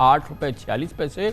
₹8.46,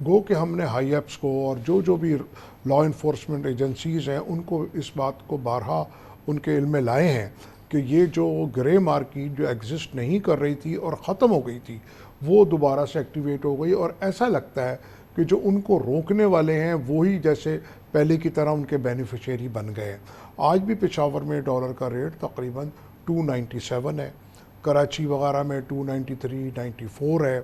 گو کہ ہم نے ہائی ایپس کو اور جو بھی لا انفورسمنٹ ایجنسیز ہیں ان کو اس بات کو بارہا ان کے علم میں لائے ہیں کہ یہ جو گرے مارکیٹ جو ایگزسٹ نہیں کر رہی تھی اور ختم ہو گئی تھی وہ دوبارہ سے ایکٹیویٹ ہو گئی، اور ایسا لگتا ہے کہ جو ان کو روکنے والے ہیں وہی جیسے پہلے کی طرح ان کے بینیفیشری بن گئے۔ آج بھی پشاور میں ڈالر کا ریٹ تقریباً 297 ہے، کراچی وغیرہ میں 293 94 ہے،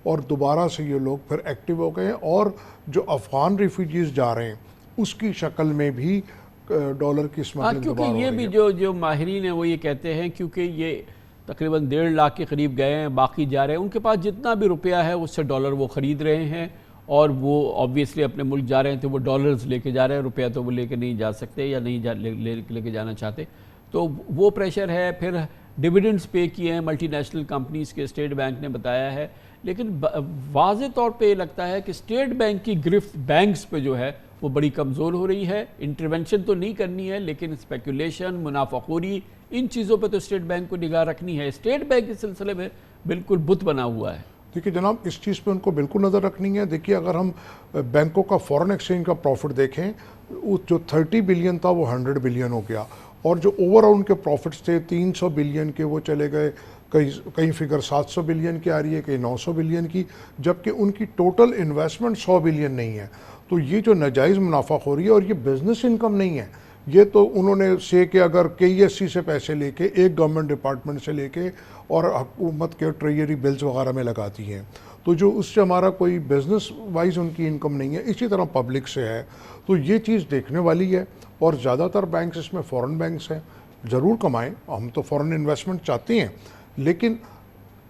اور دوبارہ سے یہ لوگ پھر ایکٹیو ہو گئے ہیں، اور جو افغان ریفیوجیز جا رہے ہیں اس کی شکل میں بھی ڈالر کی اسمگلنگ دوبارہ ہو رہی ہے۔ کیونکہ یہ بھی جو ماہرین ہیں وہ یہ کہتے ہیں کیونکہ یہ تقریباً 1.5 لاکھ کے قریب گئے ہیں، باقی جا رہے ہیں، ان کے پاس جتنا بھی روپیہ ہے اس سے ڈالر وہ خرید رہے ہیں، اور وہ آبویسلی اپنے ملک جا رہے ہیں تو وہ ڈالرز لے کے جا رہے ہیں، روپیہ تو وہ لے کے نہیں جا سکتے یا نہیں لے کے جانا چاہتے، تو وہ پریشر ہے۔ پھر ڈیویڈنڈز پے کیے ہیں ملٹی نیشنل کمپنیز کے، اسٹیٹ بینک نے بتایا ہے، لیکن واضح طور پہ یہ لگتا ہے کہ اسٹیٹ بینک کی گرفت بینکس پہ جو ہے وہ بڑی کمزور ہو رہی ہے۔ انٹرونشن تو نہیں کرنی ہے لیکن اسپیکولیشن، منافع خوری، ان چیزوں پہ تو اسٹیٹ بینک کو نگاہ رکھنی ہے۔ اسٹیٹ بینک اس سلسلے میں بالکل بت بنا ہوا ہے۔ دیکھیے جناب، اس چیز پہ ان کو بالکل نظر رکھنی ہے۔ دیکھیے اگر ہم بینکوں کا فورن ایکسچینج کا پروفٹ دیکھیں، جو 30 بلین تھا وہ 100 بلین ہو گیا، اور جو اوور آل ان کے پروفٹس تھے 300 بلین کے وہ چلے گئے، کئی فگر 700 بلین کی آ رہی ہے، کئی 900 بلین کی، جبکہ ان کی ٹوٹل انویسٹمنٹ 100 بلین نہیں ہے۔ تو یہ جو ناجائز منافع خوری ہے، اور یہ بزنس انکم نہیں ہے، یہ تو انہوں نے کہ اگر KESC سے پیسے لے کے، ایک گورنمنٹ ڈپارٹمنٹ سے لے کے، اور حکومت کے ٹریجری بلز وغیرہ میں لگاتی ہیں، تو جو اس سے ہمارا کوئی بزنس وائز ان کی انکم نہیں ہے۔ اسی طرح پبلک سے ہے، تو یہ چیز دیکھنے والی ہے، اور زیادہ تر بینکس اس میں فورن بینکس ہیں، ضرور کمائیں، ہم تو فورن انویسٹمنٹ چاہتے ہیں، لیکن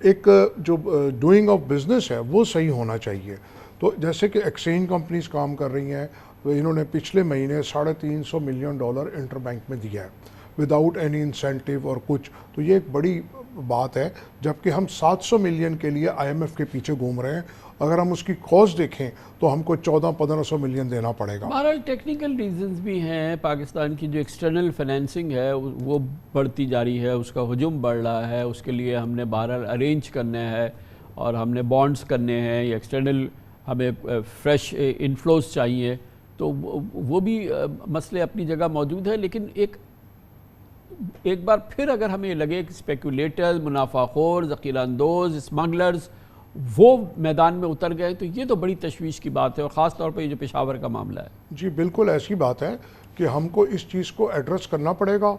ایک جو ڈوئنگ آف بزنس ہے وہ صحیح ہونا چاہیے۔ تو جیسے کہ ایکسچینج کمپنیز کام کر رہی ہیں، تو انہوں نے پچھلے مہینے $350 ملین انٹر بینک میں دیا ہے وداؤٹ اینی انسینٹیو اور کچھ، تو یہ ایک بڑی بات ہے، جبکہ ہم 700 ملین کے لیے IMF کے پیچھے گھوم رہے ہیں۔ اگر ہم اس کی کاسٹ دیکھیں تو ہم کو 1400-1500 ملین دینا پڑے گا۔ بہرحال ٹیکنیکل ریزنز بھی ہیں، پاکستان کی جو ایکسٹرنل فائنینسنگ ہے وہ بڑھتی جا رہی ہے، اس کا حجم بڑھ رہا ہے، اس کے لیے ہم نے بہرحال ارینج کرنا ہے، اور ہم نے بانڈز کرنے ہیں، یا ایکسٹرنل ہمیں فریش انفلوز چاہیے، تو وہ بھی مسئلے اپنی جگہ موجود ہے۔ لیکن ایک بار پھر اگر ہمیں لگے کہ اسپیکولیٹرز، منافع خور، ذخیرہ اندوز، اسمگلرز وہ میدان میں اتر گئے، تو یہ تو بڑی تشویش کی بات ہے، اور خاص طور پہ یہ جو پشاور کا معاملہ ہے۔ جی بالکل ایسی بات ہے کہ ہم کو اس چیز کو ایڈریس کرنا پڑے گا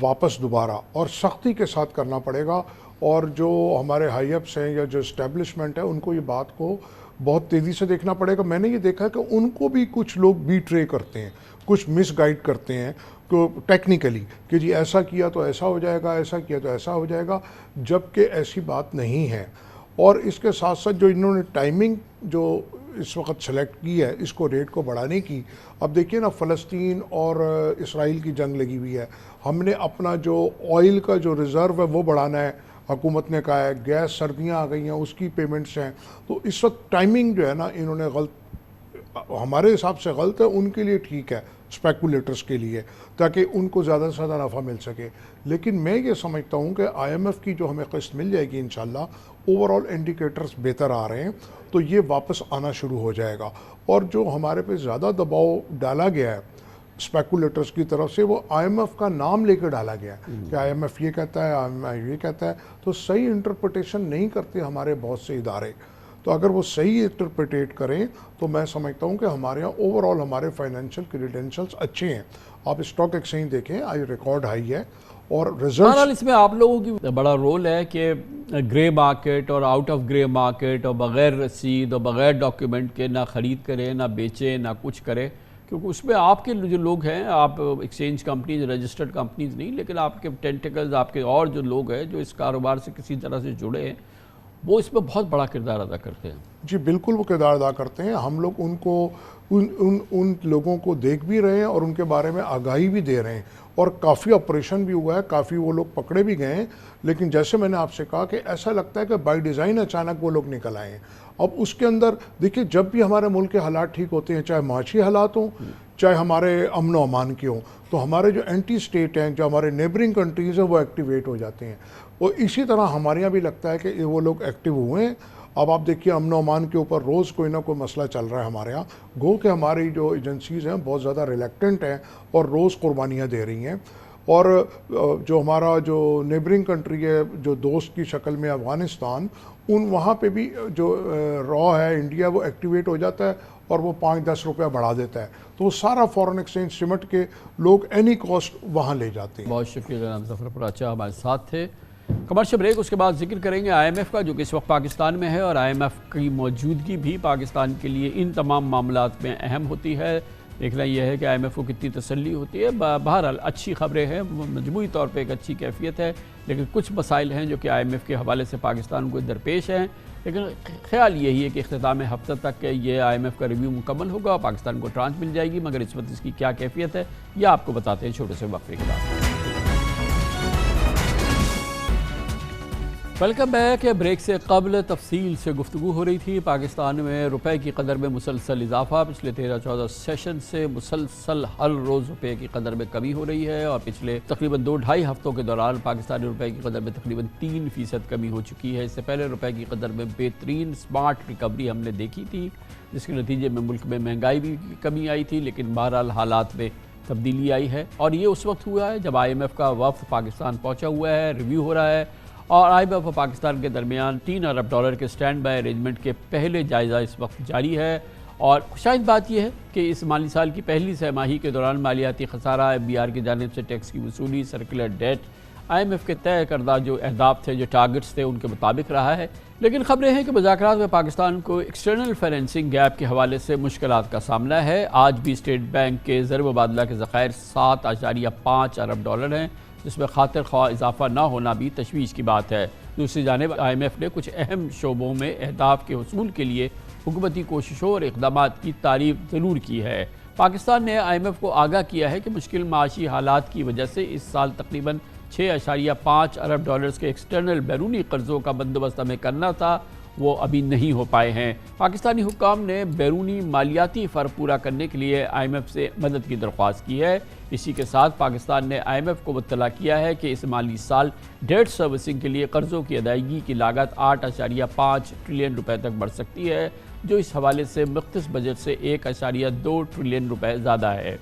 واپس دوبارہ، اور سختی کے ساتھ کرنا پڑے گا، اور جو ہمارے ہائی ایپس ہیں یا جو اسٹیبلشمنٹ ہے ان کو یہ بات کو بہت تیزی سے دیکھنا پڑے گا۔ میں نے یہ دیکھا کہ ان کو بھی کچھ لوگ بیٹرے کرتے ہیں، کچھ مس گائیڈ کرتے ہیں ٹیکنیکلی، کہ جی ایسا کیا تو ایسا ہو جائے گا، ایسا کیا تو ایسا ہو جائے گا، جبکہ ایسی بات نہیں ہے۔ اور اس کے ساتھ ساتھ جو انہوں نے ٹائمنگ جو اس وقت سلیکٹ کی ہے اس کو ریٹ کو بڑھانے کی، اب دیکھیے نا فلسطین اور اسرائیل کی جنگ لگی ہوئی ہے، ہم نے اپنا جو آئل کا جو ریزرو ہے وہ بڑھانا ہے، حکومت نے کہا ہے، گیس سردیاں آ گئی ہیں اس کی پیمنٹس ہیں، تو اس وقت ٹائمنگ جو ہے نا انہوں نے ہمارے حساب سے غلط ہے، ان کے لیے ٹھیک ہے اسپیکولیٹرز کے لیے، تاکہ ان کو زیادہ سے زیادہ نفع مل سکے۔ لیکن میں یہ سمجھتا ہوں کہ IMF کی جو ہمیں قسط مل جائے گی انشاءاللہ، اوور آل انڈیکیٹرز بہتر آ رہے ہیں، تو یہ واپس آنا شروع ہو جائے گا۔ اور جو ہمارے پہ زیادہ دباؤ ڈالا گیا ہے اسپیکولیٹرز کی طرف سے، وہ IMF کا نام لے کے ڈالا گیا ہے کہ IMF یہ کہتا ہے، IMF یہ کہتا ہے، تو صحیح انٹرپریٹیشن نہیں کرتے ہمارے بہت سے ادارے۔ تو اگر وہ صحیح انٹرپریٹیٹ کریں تو میں سمجھتا ہوں کہ ہمارے یہاں اوور آل ہمارے فائنینشیل کریڈینشلز اچھے ہیں۔ آپ اسٹاک ایکسچینج دیکھیں، ریکارڈ ہائی ہے، اور بہرحال اس میں آپ لوگوں کی بڑا رول ہے کہ گرے مارکیٹ اور آؤٹ آف گرے مارکیٹ اور بغیر رسید اور بغیر ڈاکیومنٹ کے نہ خرید کریں، نہ بیچیں، نہ کچھ کریں، کیونکہ اس میں آپ کے جو لوگ ہیں، آپ ایکسچینج کمپنیز، رجسٹرڈ کمپنیز نہیں، لیکن آپ کے ٹینٹیکلز، آپ کے اور جو لوگ ہیں جو اس کاروبار سے کسی طرح سے جڑے ہیں، وہ اس میں بہت بڑا کردار ادا کرتے ہیں۔ جی بالکل وہ کردار ادا کرتے ہیں، ہم لوگ ان کو ان لوگوں کو دیکھ بھی رہے ہیں اور ان کے بارے میں آگاہی بھی دے رہے ہیں، اور کافی آپریشن بھی ہوا ہے، کافی وہ لوگ پکڑے بھی گئے ہیں، لیکن جیسے میں نے آپ سے کہا کہ ایسا لگتا ہے کہ بائی ڈیزائن اچانک وہ لوگ نکل آئے ہیں۔ اب اس کے اندر دیکھیے، جب بھی ہمارے ملک کے حالات ٹھیک ہوتے ہیں، چاہے معاشی حالات ہوں، چاہے ہمارے امن و امان کے ہوں، تو ہمارے جو اینٹی اسٹیٹ ہیں، جو ہمارے نیبرنگ کنٹریز ہیں، وہ ایکٹیویٹ ہو جاتے ہیں، اور اسی طرح ہمارے یہاں بھی لگتا ہے کہ وہ لوگ ایکٹیو ہوئے ہیں۔ اب آپ دیکھیے امن و امان کے اوپر روز کوئی نہ کوئی مسئلہ چل رہا ہے ہمارے یہاں، گو کہ ہماری جو ایجنسیز ہیں بہت زیادہ ریلیکٹنٹ ہیں اور روز قربانیاں دے رہی ہیں، اور جو ہمارا جو نیبرنگ کنٹری ہے جو دوست کی شکل میں افغانستان، وہاں پہ بھی جو را ہے انڈیا وہ ایکٹیویٹ ہو جاتا ہے اور وہ 5-10 روپیہ بڑھا دیتا ہے، تو وہ سارا فورن ایکسچینج سمٹ کے لوگ اینی کاسٹ وہاں لے جاتے ہیں۔ بہت شکریہ جناب ظفر پراچا ہمارے ساتھ تھے۔ کمرشل بریک، اس کے بعد ذکر کریں گے آئی ایم ایف کا جو کہ اس وقت پاکستان میں ہے، اور آئی ایم ایف کی موجودگی بھی پاکستان کے لیے ان تمام معاملات میں اہم ہوتی ہے۔ دیکھنا یہ ہے کہ آئی ایم ایف کو کتنی تسلی ہوتی ہے۔ بہرحال اچھی خبریں ہیں، مجموعی طور پہ ایک اچھی کیفیت ہے، لیکن کچھ مسائل ہیں جو کہ آئی ایم ایف کے حوالے سے پاکستان کو درپیش ہیں، لیکن خیال یہی ہے کہ اختتام ہفتہ تک یہ آئی ایم ایف کا ریویو مکمل ہوگا اور پاکستان کو ٹرانچ مل جائے گی، مگر اس وقت اس کی کیا کیفیت ہے یہ آپ کو بتاتے ہیں چھوٹے سے وقفے کے بعد۔ Welcome back. بریک سے قبل تفصیل سے گفتگو ہو رہی تھی۔ پاکستان میں روپے کی قدر میں مسلسل اضافہ، پچھلے 13-14 سیشن سے مسلسل ہر روز روپے کی قدر میں کمی ہو رہی ہے، اور پچھلے تقریباً 2-2.5 ہفتوں کے دوران پاکستانی روپے کی قدر میں تقریباً 3% کمی ہو چکی ہے۔ اس سے پہلے روپے کی قدر میں بہترین سمارٹ ریکوری ہم نے دیکھی تھی، جس کے نتیجے میں ملک میں مہنگائی بھی کمی آئی تھی، لیکن بہرحال حالات میں تبدیلی آئی ہے، اور یہ اس وقت ہوا ہے جب آئی ایم ایف کا وفد پاکستان پہنچا ہوا ہے، ریویو ہو رہا ہے، اور آئی ایم ایف اور پاکستان کے درمیان $3 ارب کے سٹینڈ بائی ارینجمنٹ کے پہلے جائزہ اس وقت جاری ہے۔ اور شاید بات یہ ہے کہ اس مالی سال کی پہلی سہ ماہی کے دوران مالیاتی خسارہ، ایف بی آر کی جانب سے ٹیکس کی وصولی، circular debt, I M F کے طے کردہ جو اہداف تھے، جو ٹارگٹس تھے، ان کے مطابق رہا ہے، لیکن خبریں ہیں کہ مذاکرات میں پاکستان کو ایکسٹرنل فائنینسنگ گیپ کے حوالے سے مشکلات کا سامنا ہے۔ آج بھی اسٹیٹ بینک کے زر مبادلہ کے ذخائر $7.5 ارب ہیں، جس میں خاطر خواہ اضافہ نہ ہونا بھی تشویش کی بات ہے۔ دوسری جانب آئی ایم ایف نے کچھ اہم شعبوں میں اہداف کے حصول کے لیے حکومتی کوششوں اور اقدامات کی تعریف ضرور کی ہے۔ پاکستان نے آئی ایم ایف کو آگاہ کیا ہے کہ مشکل معاشی حالات کی وجہ سے اس سال تقریباً $6.5 ارب کے ایکسٹرنل بیرونی قرضوں کا بندوبست ہمیں کرنا تھا، وہ ابھی نہیں ہو پائے ہیں۔ پاکستانی حکام نے بیرونی مالیاتی فرق پورا کرنے کے لیے آئی ایم ایف سے مدد کی درخواست کی ہے۔ اسی کے ساتھ پاکستان نے آئی ایم ایف کو مطلع کیا ہے کہ اس مالی سال ڈیٹ سروسنگ کے لیے قرضوں کی ادائیگی کی لاگت $8.5 ٹریلین تک بڑھ سکتی ہے، جو اس حوالے سے مختص بجٹ سے $1.2 ٹریلین زیادہ ہے۔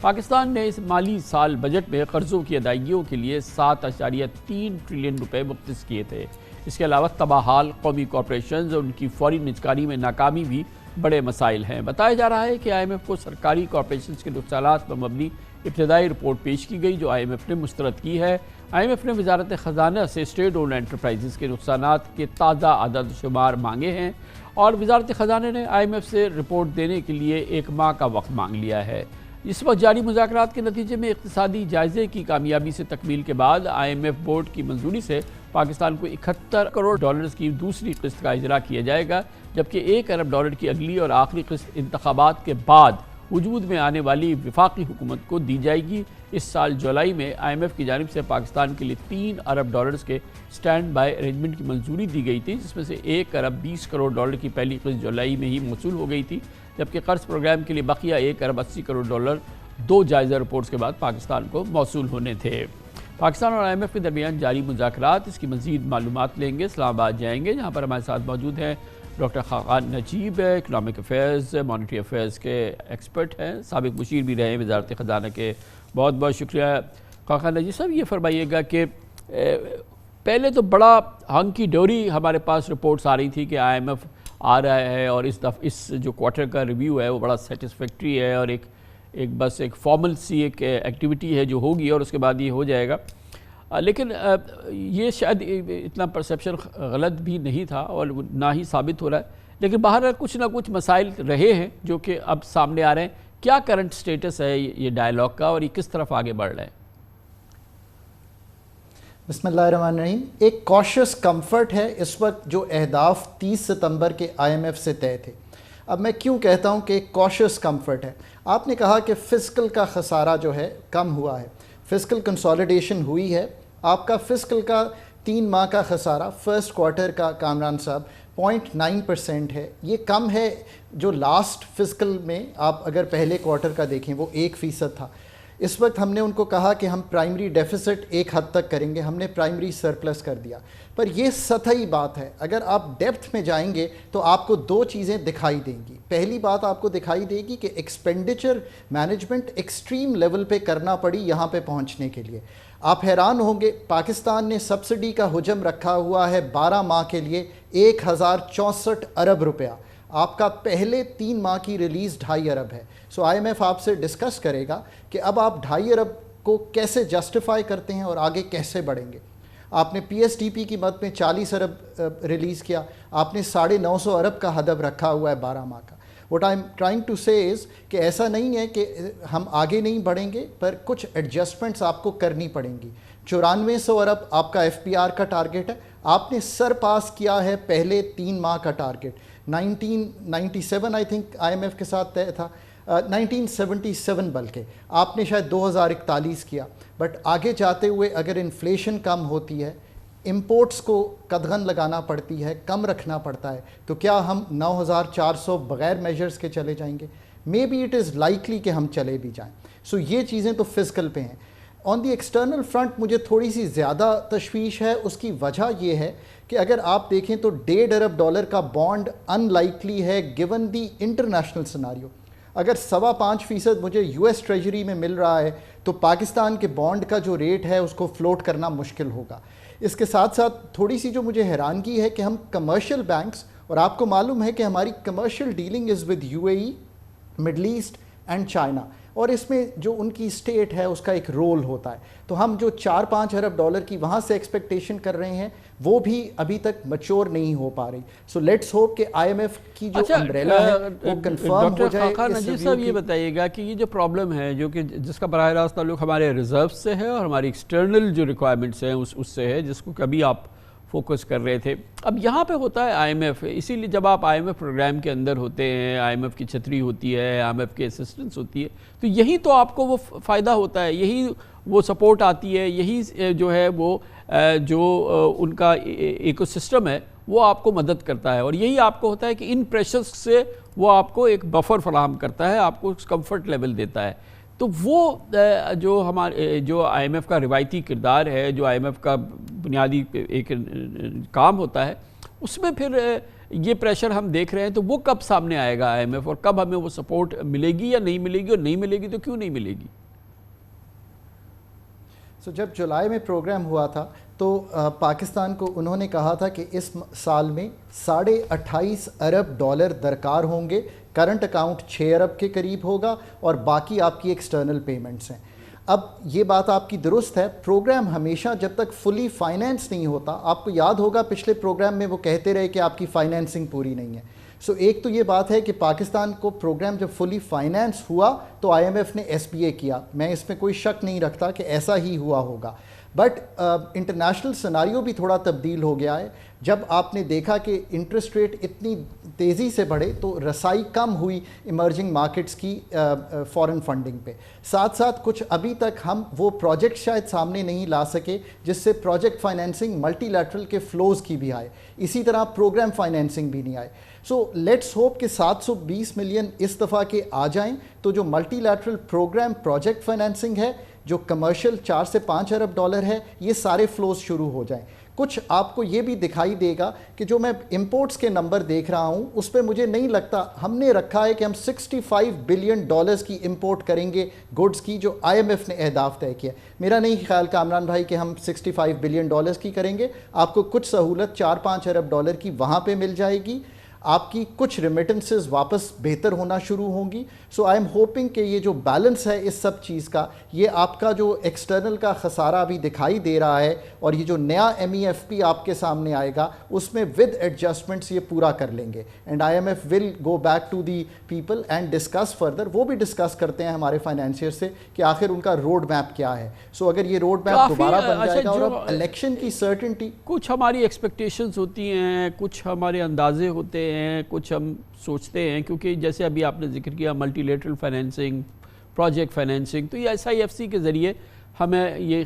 پاکستان نے اس مالی سال بجٹ میں قرضوں کی ادائیگیوں کے لیے $7.3 ٹریلین مختص کیے تھے۔ اس کے علاوہ تباہال قومی کارپوریشنز اور ان کی فوری نجکاری میں ناکامی بھی بڑے مسائل ہیں۔ بتایا جا رہا ہے کہ آئی ایم ایف کو سرکاری کارپوریشنز کے نقصانات پر مبنی ابتدائی رپورٹ پیش کی گئی، جو آئی ایم ایف نے مسترد کی ہے۔ آئی ایم ایف نے وزارت خزانہ سے اسٹیٹ اونڈ انٹرپرائزز کے نقصانات کے تازہ عدد شمار مانگے ہیں، اور وزارت خزانہ نے آئی ایم ایف سے رپورٹ دینے کے لیے 1 ماہ کا وقت مانگ لیا ہے۔ اس وقت جاری مذاکرات کے نتیجے میں اقتصادی جائزے کی کامیابی سے تکمیل کے بعد آئی ایم ایف بورڈ کی منظوری سے پاکستان کو $71 کروڑ کی دوسری قسط کا اجرا کیا جائے گا، جبکہ $1 ارب کی اگلی اور آخری قسط انتخابات کے بعد وجود میں آنے والی وفاقی حکومت کو دی جائے گی۔ اس سال جولائی میں آئی ایم ایف کی جانب سے پاکستان کے لیے $3 ارب کے سٹینڈ بائی ارینجمنٹ کی منظوری دی گئی تھی، جس میں سے $1 ارب 20 کروڑ کی پہلی قسط جولائی میں ہی موصول ہو گئی تھی، جبکہ قرض پروگرام کے لیے بقیہ $1 ارب 80 کروڑ 2 جائزہ رپورٹس کے بعد پاکستان کو موصول ہونے تھے۔ پاکستان اور آئی ایم ایف کے درمیان جاری مذاکرات، اس کی مزید معلومات لیں گے، اسلام آباد جائیں گے، جہاں پر ہمارے ساتھ موجود ہیں ڈاکٹر خاقان نجیب، اکنامک افیئرز، مانیٹری افیئرز کے ایکسپرٹ ہیں، سابق مشیر بھی رہے ہیں وزارت خزانہ کے۔ بہت بہت شکریہ خاقان نجیب صاحب۔ یہ فرمائیے گا کہ پہلے تو بڑا ہنکی ڈوری ہمارے پاس رپورٹس آ رہی تھی کہ آئی ایم ایف آ رہا ہے، اور اس جو کوارٹر کا ریویو ہے وہ بڑا سیٹسفیکٹری ہے، اور ایک فارمل سی ایک ایکٹیویٹی ہے جو ہوگی، اور اس کے بعد یہ ہو جائے گا، لیکن یہ شاید اتنا پرسیپشن غلط بھی نہیں تھا اور نہ ہی ثابت ہو رہا ہے، لیکن باہر کچھ نہ کچھ مسائل رہے ہیں جو کہ اب سامنے آ رہے ہیں۔ کیا کرنٹ سٹیٹس ہے یہ ڈائیلاگ کا، اور یہ کس طرف آگے بڑھ رہے ہیں؟ بسم اللہ الرحمن الرحیم۔ ایک کوشس کمفرٹ ہے اس وقت جو اہداف 30 ستمبر کے آئی ایم ایف سے طے تھے۔ اب میں کیوں کہتا ہوں کہ ایک کوشس کمفرٹ ہے؟ آپ نے کہا کہ فسکل کا خسارہ جو ہے کم ہوا ہے، فسکل کنسولیڈیشن ہوئی ہے۔ آپ کا فسکل کا 3 ماہ کا خسارہ فرسٹ کوارٹر کا کامران صاحب 0.9% ہے، یہ کم ہے جو لاسٹ فسکل میں آپ اگر پہلے کوارٹر کا دیکھیں وہ 1% تھا۔ اس وقت ہم نے ان کو کہا کہ ہم پرائمری ڈیفیسٹ ایک حد تک کریں گے، ہم نے پرائمری سرپلس کر دیا، پر یہ سطحی بات ہے. اگر آپ ڈیپتھ میں جائیں گے تو آپ کو دو چیزیں دکھائی دیں گی. پہلی بات آپ کو دکھائی دے گی کہ ایکسپینڈیچر مینجمنٹ ایکسٹریم لیول پہ کرنا پڑی یہاں پہ پہنچنے کے لیے. آپ حیران ہوں گے، پاکستان نے سبسڈی کا حجم رکھا ہوا ہے 12 ماہ کے لیے 1064 ارب روپیہ. آپ کا پہلے 3 ماہ کی ریلیز 2.5 ارب ہے. سو آئی ایم ایف آپ سے ڈسکس کرے گا کہ اب آپ 2.5 ارب کو کیسے جسٹیفائی کرتے ہیں اور آگے کیسے بڑھیں گے. آپ نے پی ایس ٹی پی کی مد میں 40 ارب ریلیز کیا، آپ نے 950 ارب کا ہدف رکھا ہوا ہے 12 ماہ کا. What I am trying to say is کہ ایسا نہیں ہے کہ ہم آگے نہیں بڑھیں گے، پر کچھ ایڈجسٹمنٹس آپ کو کرنی پڑیں گی. 9400 ارب آپ کا ایف پی آر کا ٹارگٹ ہے، آپ نے سر پاس کیا ہے پہلے 3 ماہ کا target. 1997 I think I M F کے ساتھ طے تھا، 1977 بلکہ آپ نے شاید 2041 کیا. بٹ آگے جاتے ہوئے اگر انفلیشن کم ہوتی ہے، امپورٹس کو قدغن لگانا پڑتی ہے، کم رکھنا پڑتا ہے، تو کیا ہم 9400 بغیر میجرز کے چلے جائیں گے؟ May be it is likely کہ ہم چلے بھی جائیں. سو یہ چیزیں تو فزیکل پہ ہیں. آن دی ایکسٹرنل فرنٹ مجھے تھوڑی سی زیادہ تشویش ہے. اس کی وجہ یہ ہے کہ اگر آپ دیکھیں تو $1.5 ارب کا بانڈ ان لائکلی ہے گیون دی انٹرنیشنل سناریو. اگر 5.25% مجھے یو ایس ٹریجری میں مل رہا ہے تو پاکستان کے بانڈ کا جو ریٹ ہے اس کو فلوٹ کرنا مشکل ہوگا. اس کے ساتھ ساتھ تھوڑی سی جو مجھے حیرانگی ہے کہ ہم کمرشل بینکس، اور آپ کو معلوم ہے کہ ہماری commercial dealings is with U A E, middle east and China, اور اس میں جو ان کی اسٹیٹ ہے اس کا ایک رول ہوتا ہے. تو ہم جو 4-5 ارب ڈالر کی وہاں سے ایکسپیکٹیشن کر رہے ہیں وہ بھی ابھی تک میچور نہیں ہو پا رہی. سو لیٹس ہوپ کہ آئی ایم ایف کی جو امبریلا ہے وہ کنفرم ہو جائے. ڈاکٹر نذیر صاحب یہ بتائیے گا کہ یہ جو پرابلم ہے جو کہ جس کا براہ راست تعلق ہمارے ریزرو سے ہے اور ہماری ایکسٹرنل جو ریکوائرمنٹس ہیں اس سے ہے، جس کو کبھی آپ فوکس کر رہے تھے. اب یہاں پہ ہوتا ہے آئی ایم ایف، اسی لیے جب آپ آئی ایم ایف پروگرام کے اندر ہوتے ہیں، آئی ایم ایف کی چھتری ہوتی ہے، آئی ایم ایف کی اسسٹنس ہوتی ہے، تو یہی تو آپ کو وہ فائدہ ہوتا ہے، یہی وہ سپورٹ آتی ہے، یہی جو ہے وہ جو ان کا ایکو سسٹم ہے وہ آپ کو مدد کرتا ہے، اور یہی آپ کو ہوتا ہے کہ ان پریشرز سے وہ آپ کو ایک بفر فراہم کرتا ہے، آپ کو کمفرٹ لیول دیتا ہے. تو وہ جو ہمارے جو آئی ایم ایف کا روایتی کردار ہے، جو آئی ایم ایف کا بنیادی ایک کام ہوتا ہے، اس میں پھر یہ پریشر ہم دیکھ رہے ہیں. تو وہ کب سامنے آئے گا آئی ایم ایف، اور کب ہمیں وہ سپورٹ ملے گی یا نہیں ملے گی، اور نہیں ملے گی تو کیوں نہیں ملے گی؟ جب جولائی میں پروگرام ہوا تھا تو پاکستان کو انہوں نے کہا تھا کہ اس سال میں 28.5 ارب ڈالر درکار ہوں گے. کرنٹ اکاؤنٹ 6 ارب کے قریب ہوگا اور باقی آپ کی ایکسٹرنل پیمنٹس ہیں. اب یہ بات آپ کی درست ہے، پروگرام ہمیشہ جب تک فلی فائنینس نہیں ہوتا، آپ کو یاد ہوگا پچھلے پروگرام میں وہ کہتے رہے کہ آپ کی فائنینسنگ پوری نہیں ہے. سو ایک تو یہ بات ہے کہ پاکستان کو پروگرام جب فلی فائنینس ہوا تو آئی ایم ایف نے ایس پی اے کیا. میں اس میں کوئی شک نہیں رکھتا کہ ایسا ہی ہوا ہوگا. بٹ انٹرنیشنل سناریو بھی تھوڑا تبدیل ہو گیا ہے. جب آپ نے دیکھا کہ انٹرسٹ ریٹ اتنی تیزی سے بڑھے تو رسائی کم ہوئی ایمرجنگ مارکیٹس کی فارن فنڈنگ پہ. ساتھ ساتھ کچھ ابھی تک ہم وہ پروجیکٹ شاید سامنے نہیں لا سکے جس سے پروجیکٹ فائنینسنگ ملٹی لیٹرل کے فلوز کی بھی آئے. اسی طرح پروگرام فائنینسنگ بھی نہیں آئے. سو لیٹس ہوپ کہ 720 ملین اس دفعہ کے آ جائیں تو جو multilateral program project financing ہے، جو کمرشل 4 سے 5 ارب ڈالر ہے، یہ سارے فلوز شروع ہو جائیں. کچھ آپ کو یہ بھی دکھائی دے گا کہ جو میں امپورٹس کے نمبر دیکھ رہا ہوں اس پہ مجھے نہیں لگتا، ہم نے رکھا ہے کہ ہم 65 بلین ڈالرز کی امپورٹ کریں گے گڈز کی، جو آئی ایم ایف نے اہداف طے کیا. میرا نہیں خیال کامران بھائی کہ ہم 65 بلین ڈالرز کی کریں گے. آپ کو کچھ سہولت 4-5 ارب ڈالر کی وہاں پہ مل جائے گی. آپ کی کچھ ریمیٹنسز واپس بہتر ہونا شروع ہوں گی. سو آئی ایم ہوپنگ کہ یہ جو بیلنس ہے اس سب چیز کا، یہ آپ کا جو ایکسٹرنل کا خسارہ ابھی دکھائی دے رہا ہے اور یہ جو نیا ایم ای ایف پی آپ کے سامنے آئے گا اس میں ود ایڈجسٹمنٹس یہ پورا کر لیں گے. And I M F will go back to the people and discuss further. وہ بھی ڈسکس کرتے ہیں ہمارے فائنینشیئر سے کہ آخر ان کا روڈ میپ کیا ہے. سو اگر یہ روڈ میپ دوبارہ بن جائے گا اور اب الیکشن کی سرٹنٹی، کچھ ہماری ایکسپیکٹیشنز ہوتی ہیں، کچھ ہمارے اندازے ہوتے ہیں، کچھ ہم سوچتے ہیں، کیونکہ جیسے ابھی آپ نے ذکر کیا multi lateral financing, project financing, تو یہ ایس آئی ایف سی کے ذریعے ہمیں یہ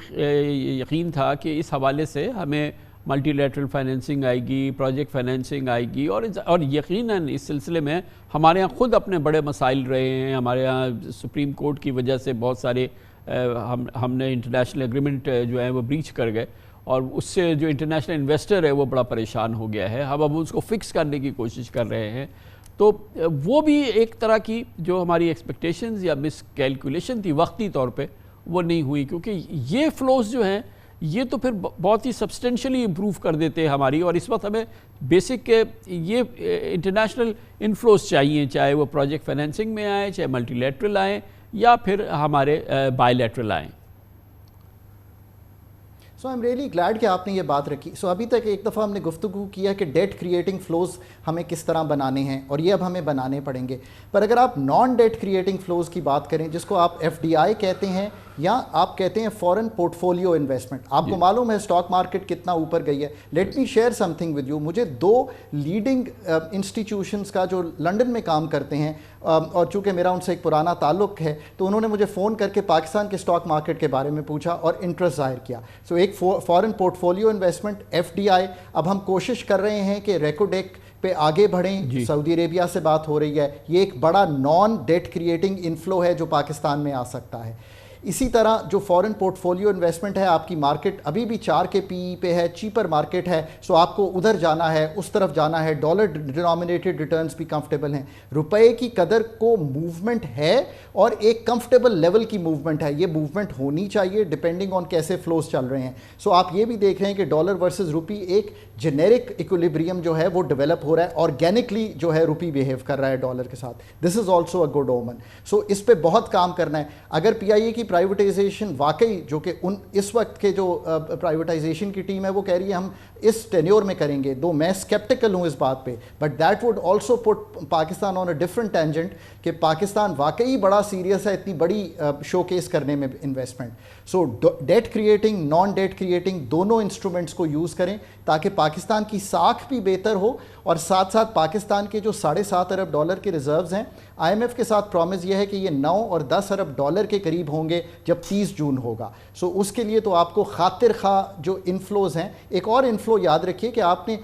یقین تھا کہ اس حوالے سے ہمیں ملٹی لیٹرل فائنینسنگ آئے گی، پروجیکٹ فائنینسنگ آئے گی، اور یقیناً اس سلسلے میں ہمارے ہاں خود اپنے بڑے مسائل رہے ہیں. ہمارے ہاں سپریم کورٹ کی وجہ سے بہت سارے ہم نے انٹرنیشنل ایگریمنٹ جو ہے وہ بریچ کر گئے اور اس سے جو انٹرنیشنل انویسٹر ہے وہ بڑا پریشان ہو گیا ہے. ہم اب اس کو فکس کرنے کی کوشش کر رہے ہیں. تو وہ بھی ایک طرح کی جو ہماری ایکسپیکٹیشنز یا مس کیلکولیشن تھی وقتی طور پہ وہ نہیں ہوئی, کیونکہ یہ فلوز جو ہیں یہ تو پھر بہت ہی سبسٹینشلی امپروو کر دیتے ہیں ہماری. اور اس وقت ہمیں بیسک یہ انٹرنیشنل انفلوز چاہیے, چاہے وہ پروجیکٹ فائنینسنگ میں آئیں, چاہے ملٹی لیٹرل آئیں یا پھر ہمارے بائی لیٹرل آئیں. سو آئی ایم ریئلی گلیڈ کہ آپ نے یہ بات رکھی. سو ابھی تک ایک دفعہ ہم نے گفتگو کیا کہ ڈیٹ کریٹنگ فلوز ہمیں کس طرح بنانے ہیں اور یہ اب ہمیں بنانے پڑیں گے. پر اگر آپ نان ڈیٹ کریٹنگ فلوز کی بات کریں جس کو آپ FDI کہتے ہیں یا آپ کہتے ہیں فورن پورٹ فولیو انویسٹمنٹ, آپ کو معلوم ہے اسٹاک مارکیٹ کتنا اوپر گئی ہے. Let me share some thing with you. مجھے 2 لیڈنگ انسٹیٹیوشنز کا جو لنڈن میں کام کرتے ہیں اور چونکہ میرا ان سے ایک پرانا تعلق ہے تو انہوں نے مجھے فون کر کے پاکستان کے اسٹاک مارکیٹ کے بارے میں پوچھا اور انٹرسٹ ظاہر کیا. سو ایک فورن پورٹ فولیو انویسٹمنٹ FDI. اب ہم کوشش کر رہے ہیں کہ ریکوڈیک پہ آگے بڑھیں. سعودی عربیہ سے بات ہو رہی ہے, یہ ایک بڑا نان ڈیٹ کریٹنگ انفلو ہے جو پاکستان میں آ سکتا ہے. اسی طرح جو فورن پورٹ فولیو انویسٹمنٹ ہے, آپ کی مارکیٹ ابھی بھی 4 کے PE پہ ہے, چیپر مارکیٹ ہے, سو آپ کو ادھر جانا ہے, اس طرف جانا ہے. ڈالر ڈینومینیٹڈ ریٹرنز بھی کمفرٹیبل ہیں. روپے کی قدر کو موومنٹ ہے اور ایک کمفرٹیبل لیول کی موومنٹ ہے. یہ موومنٹ ہونی چاہیے ڈپینڈنگ آن کیسے فلوز چل رہے ہیں. سو آپ یہ بھی دیکھ رہے ہیں کہ ڈالر ورسز روپی ایک جنیرک ایکولیبریم جو ہے وہ ڈیولپ ہو رہا ہے, آرگینکلی جو ہے روپی بیہیو کر رہا ہے ڈالر کے ساتھ. دس از آلسو اے گڈ اومن. سو اس پہ بہت کام کرنا ہے. اگر PIA کی پرائیویٹائزیشن واقعی جو کہ اس وقت کے جو پرائیویٹائزیشن کی ٹیم ہے وہ کہہ رہی ہے ہم اس ٹینیور میں کریں گے, دو میں اسکیپٹیکل ہوں اس بات پہ, but that would also put Pakistan on a different tangent کہ پاکستان واقعی بڑا سیریس ہے اتنی بڑی شو کیس کرنے میں investment. So debt creating non debt creating دونوں انسٹرومنٹس کو یوز کریں تاکہ پاکستان کی ساکھ بھی بہتر ہو اور ساتھ ساتھ پاکستان کے جو $7.5 ارب کے ریزروز ہیں, IMF کے ساتھ پرومس یہ ہے کہ یہ 9 اور 10 ارب ڈالر کے قریب ہوں گے جب 30 جون ہوگا. سو اس کے لیے تو آپ کو خاطر خواہ جو انفلوز ہیں, ایک اور انفلو یاد رکھیے کہ آپ نے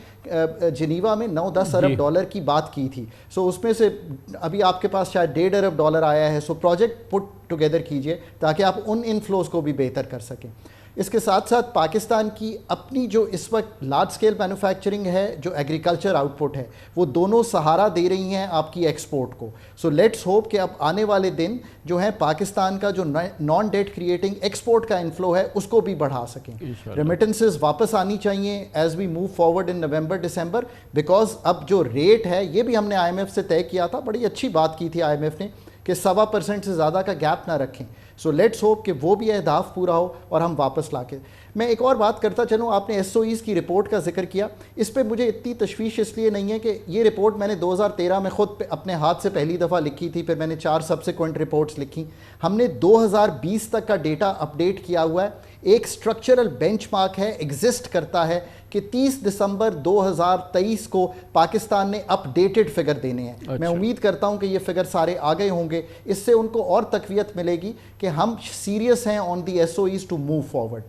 جنیوا میں 9-10 ارب ڈالر کی بات کی تھی. سو اس میں سے ابھی آپ کے پاس شاید $1.5 ارب آیا ہے. سو پروجیکٹ پٹ ٹوگیدر کیجئے تاکہ آپ ان انفلوز کو بھی بہتر کر سکیں. اس کے ساتھ ساتھ پاکستان کی اپنی جو اس وقت لارج سکیل مینوفیکچرنگ ہے, جو ایگریکلچر آؤٹ پٹ ہے, وہ دونوں سہارا دے رہی ہیں آپ کی ایکسپورٹ کو. سو لیٹس ہوپ کہ اب آنے والے دن جو ہیں پاکستان کا جو نان ڈیٹ کریٹنگ ایکسپورٹ کا انفلو ہے اس کو بھی بڑھا سکیں. ریمیٹنسز واپس آنی چاہیے as we move forward in November December, because اب جو ریٹ ہے یہ بھی ہم نے IMF سے طے کیا تھا, بڑی اچھی بات کی تھی IMF نے کہ 1.25% سے زیادہ کا گیپ نہ رکھیں. سو لیٹس ہوپ کہ وہ بھی اہداف پورا ہو اور ہم واپس لا کے. میں ایک اور بات کرتا چلوں, آپ نے SOEs کی رپورٹ کا ذکر کیا. اس پہ مجھے اتنی تشویش اس لیے نہیں ہے کہ یہ رپورٹ میں نے 2013 میں خود اپنے ہاتھ سے پہلی دفعہ لکھی تھی, پھر میں نے 4 سبسیکوینٹ رپورٹس لکھی. ہم نے 2020 تک کا ڈیٹا اپڈیٹ کیا ہوا ہے. ایک سٹرکچرل بینچ مارک ہے, ایگزسٹ کرتا ہے کہ 30 دسمبر 2023 کو پاکستان نے اپ ڈیٹڈ فگر دینے ہیں. میں امید کرتا ہوں کہ یہ فگر سارے آ گئے ہوں گے. اس سے ان کو اور تقویت ملے گی کہ ہم سیریس ہیں on the SOEs to move forward.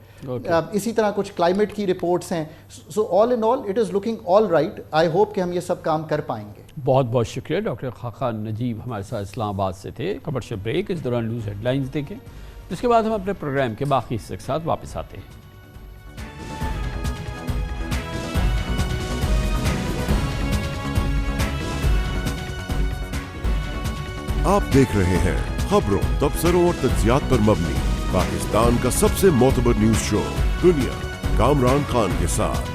اسی طرح کچھ کلائمیٹ کی رپورٹس ہیں. So all in all it is looking all right. I hope کہ ہم یہ سب کام کر پائیں گے. بہت بہت شکریہ ڈاکٹر خاقان نجیب ہمارے ساتھ اسلام آباد سے تھے. کمرشل بریک, اس دوران نیوز ہیڈ لائنز دیکھیں, جس کے بعد ہم اپنے پروگرام کے باقی حصے کے ساتھ واپس آتے ہیں. آپ دیکھ رہے ہیں خبروں, تبصروں اور تجزیات پر مبنی پاکستان کا سب سے معتبر نیوز شو دنیا, کامران خان کے ساتھ.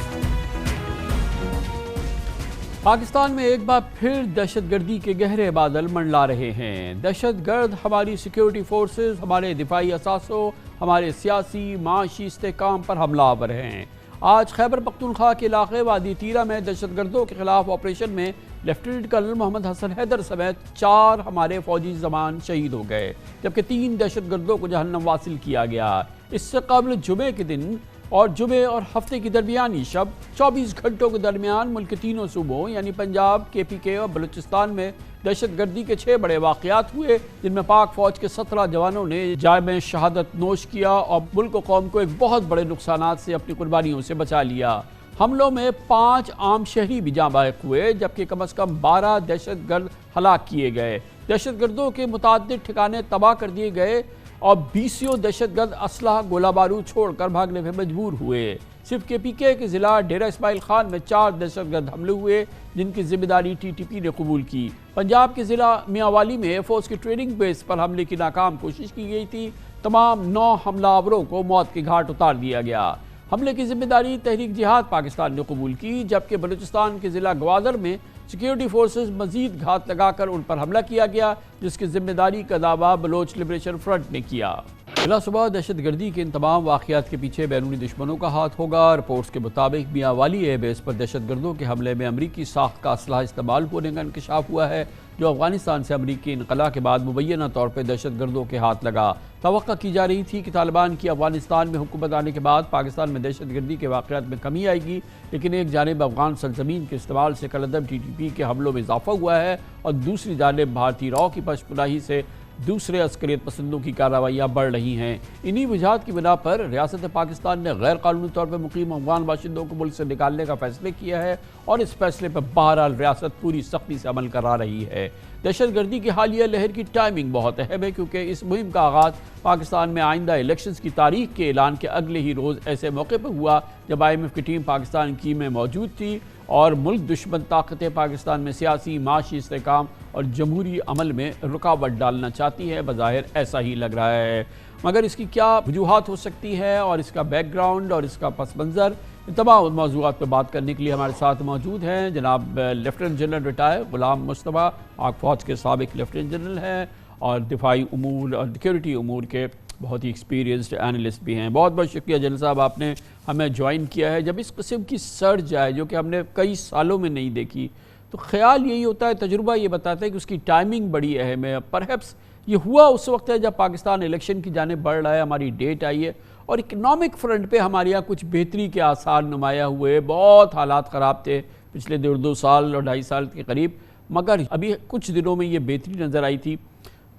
پاکستان میں ایک بار پھر دہشت گردی کے گہرے بادل منڈلا رہے ہیں. دہشت گرد ہماری سیکیورٹی فورسز, ہمارے دفاعی اثاثوں, ہمارے سیاسی معاشی استحکام پر حملہ آور ہیں. آج خیبر پختونخوا کے علاقے وادی تیرہ میں دہشت گردوں کے خلاف آپریشن میں لیفٹیننٹ کرنل محمد حسن حیدر سمیت 4 ہمارے فوجی جوان شہید ہو گئے, جبکہ 3 دہشت گردوں کو جہنم واصل کیا گیا. اس سے قبل جمعے کے دن اور جمعے اور ہفتے کی درمیانی شب 24 گھنٹوں کے درمیان ملک کے تینوں صوبوں یعنی پنجاب, KPK اور بلوچستان میں دہشت گردی کے 6 بڑے واقعات ہوئے, جن میں پاک فوج کے 17 جوانوں نے جائے میں شہادت نوش کیا اور ملک و قوم کو ایک بہت بڑے نقصانات سے اپنی قربانیوں سے بچا لیا. حملوں میں 5 عام شہری بھی جاں بحق ہوئے, جبکہ کم از کم 12 دہشت گرد ہلاک کیے گئے. دہشت گردوں کے متعدد ٹھکانے تباہ کر دیے گئے. اور 20 دہشت گرد اسلحہ گولہ بارود چھوڑ کر بھاگنے میں مجبور ہوئے۔ صرف KPK کے ضلع ڈیرہ اسماعیل خان میں 4 دہشت گرد حملے ہوئے جن کی ذمہ داری TTP نے قبول کی۔ پنجاب کے ضلع میانوالی میں فوج کی ٹریننگ بیس پر حملے کی ناکام کوشش کی گئی تھی۔ تمام 9 حملہ آوروں کو موت کے گھاٹ اتار دیا گیا۔ حملے کی ذمہ داری تحریک جہاد پاکستان نے قبول کی، جبکہ بلوچستان کے ضلع گوادر میں سیکیورٹی فورسز مزید گھات لگا کر ان پر حملہ کیا گیا، جس کی ذمہ داری کا دعویٰ بلوچ لبریشن فرنٹ نے کیا۔ بلا صبح دہشت گردی کے ان تمام واقعات کے پیچھے بیرونی دشمنوں کا ہاتھ ہوگا۔ رپورٹس کے مطابق میانوالی ایئر بیس پر دہشت گردوں کے حملے میں امریکی ساخت کا اسلحہ استعمال ہونے کا انکشاف ہوا ہے، جو افغانستان سے امریکی انخلا کے بعد مبینہ طور پر دہشت گردوں کے ہاتھ لگا۔ توقع کی جا رہی تھی کہ طالبان کی افغانستان میں حکومت آنے کے بعد پاکستان میں دہشت گردی کے واقعات میں کمی آئے گی، لیکن ایک جانب افغان سرزمین کے استعمال سے کالعدم TTP کے حملوں میں اضافہ ہوا ہے اور دوسری جانب بھارتی رو کی پشپناہی سے دوسرے عسکریت پسندوں کی کارروائیاں بڑھ رہی ہیں۔ انہی وجہات کی بنا پر ریاست پاکستان نے غیر قانونی طور پر مقیم افغان باشندوں کو ملک سے نکالنے کا فیصلہ کیا ہے اور اس فیصلے پر بہرحال ریاست پوری سختی سے عمل کرا رہی ہے۔ دہشت گردی کی حالیہ لہر کی ٹائمنگ بہت اہم ہے، کیونکہ اس مہم کا آغاز پاکستان میں آئندہ الیکشنز کی تاریخ کے اعلان کے اگلے ہی روز ایسے موقع پر ہوا جب IMF کی ٹیم پاکستان کی میں موجود تھی اور ملک دشمن طاقتیں پاکستان میں سیاسی، معاشی استحکام اور جمہوری عمل میں رکاوٹ ڈالنا چاہتی ہے۔ بظاہر ایسا ہی لگ رہا ہے، مگر اس کی کیا وجوہات ہو سکتی ہے اور اس کا بیک گراؤنڈ اور اس کا پس منظر، ان تمام موضوعات پر بات کرنے کے لیے ہمارے ساتھ موجود ہیں جناب lieutenant general retire Ghulam Mustafa, پاک فوج کے سابق لیفٹیننٹ جنرل ہیں اور دفاعی امور اور سیکورٹی امور کے بہت ہی ایکسپیرینسڈ اینالسٹ بھی ہیں۔ بہت بہت شکریہ جنرل صاحب، آپ نے ہمیں جوائن کیا ہے۔ جب اس قسم کی سرج آئے جو کہ ہم نے کئی سالوں میں نہیں دیکھی، تو خیال یہی ہوتا ہے، تجربہ یہ بتاتا ہے کہ اس کی ٹائمنگ بڑی اہم ہے۔ پرہیپس یہ ہوا اس وقت ہے جب پاکستان الیکشن کی جانب بڑھ رہا ہے، ہماری ڈیٹ آئی ہے اور اکنامک فرنٹ پہ ہمارے یہاں کچھ بہتری کے آثار نمایاں ہوئے۔ بہت حالات خراب تھے پچھلے 2 سال اور 2.5 سال کے قریب، مگر ابھی کچھ دنوں میں یہ بہتری نظر آئی تھی۔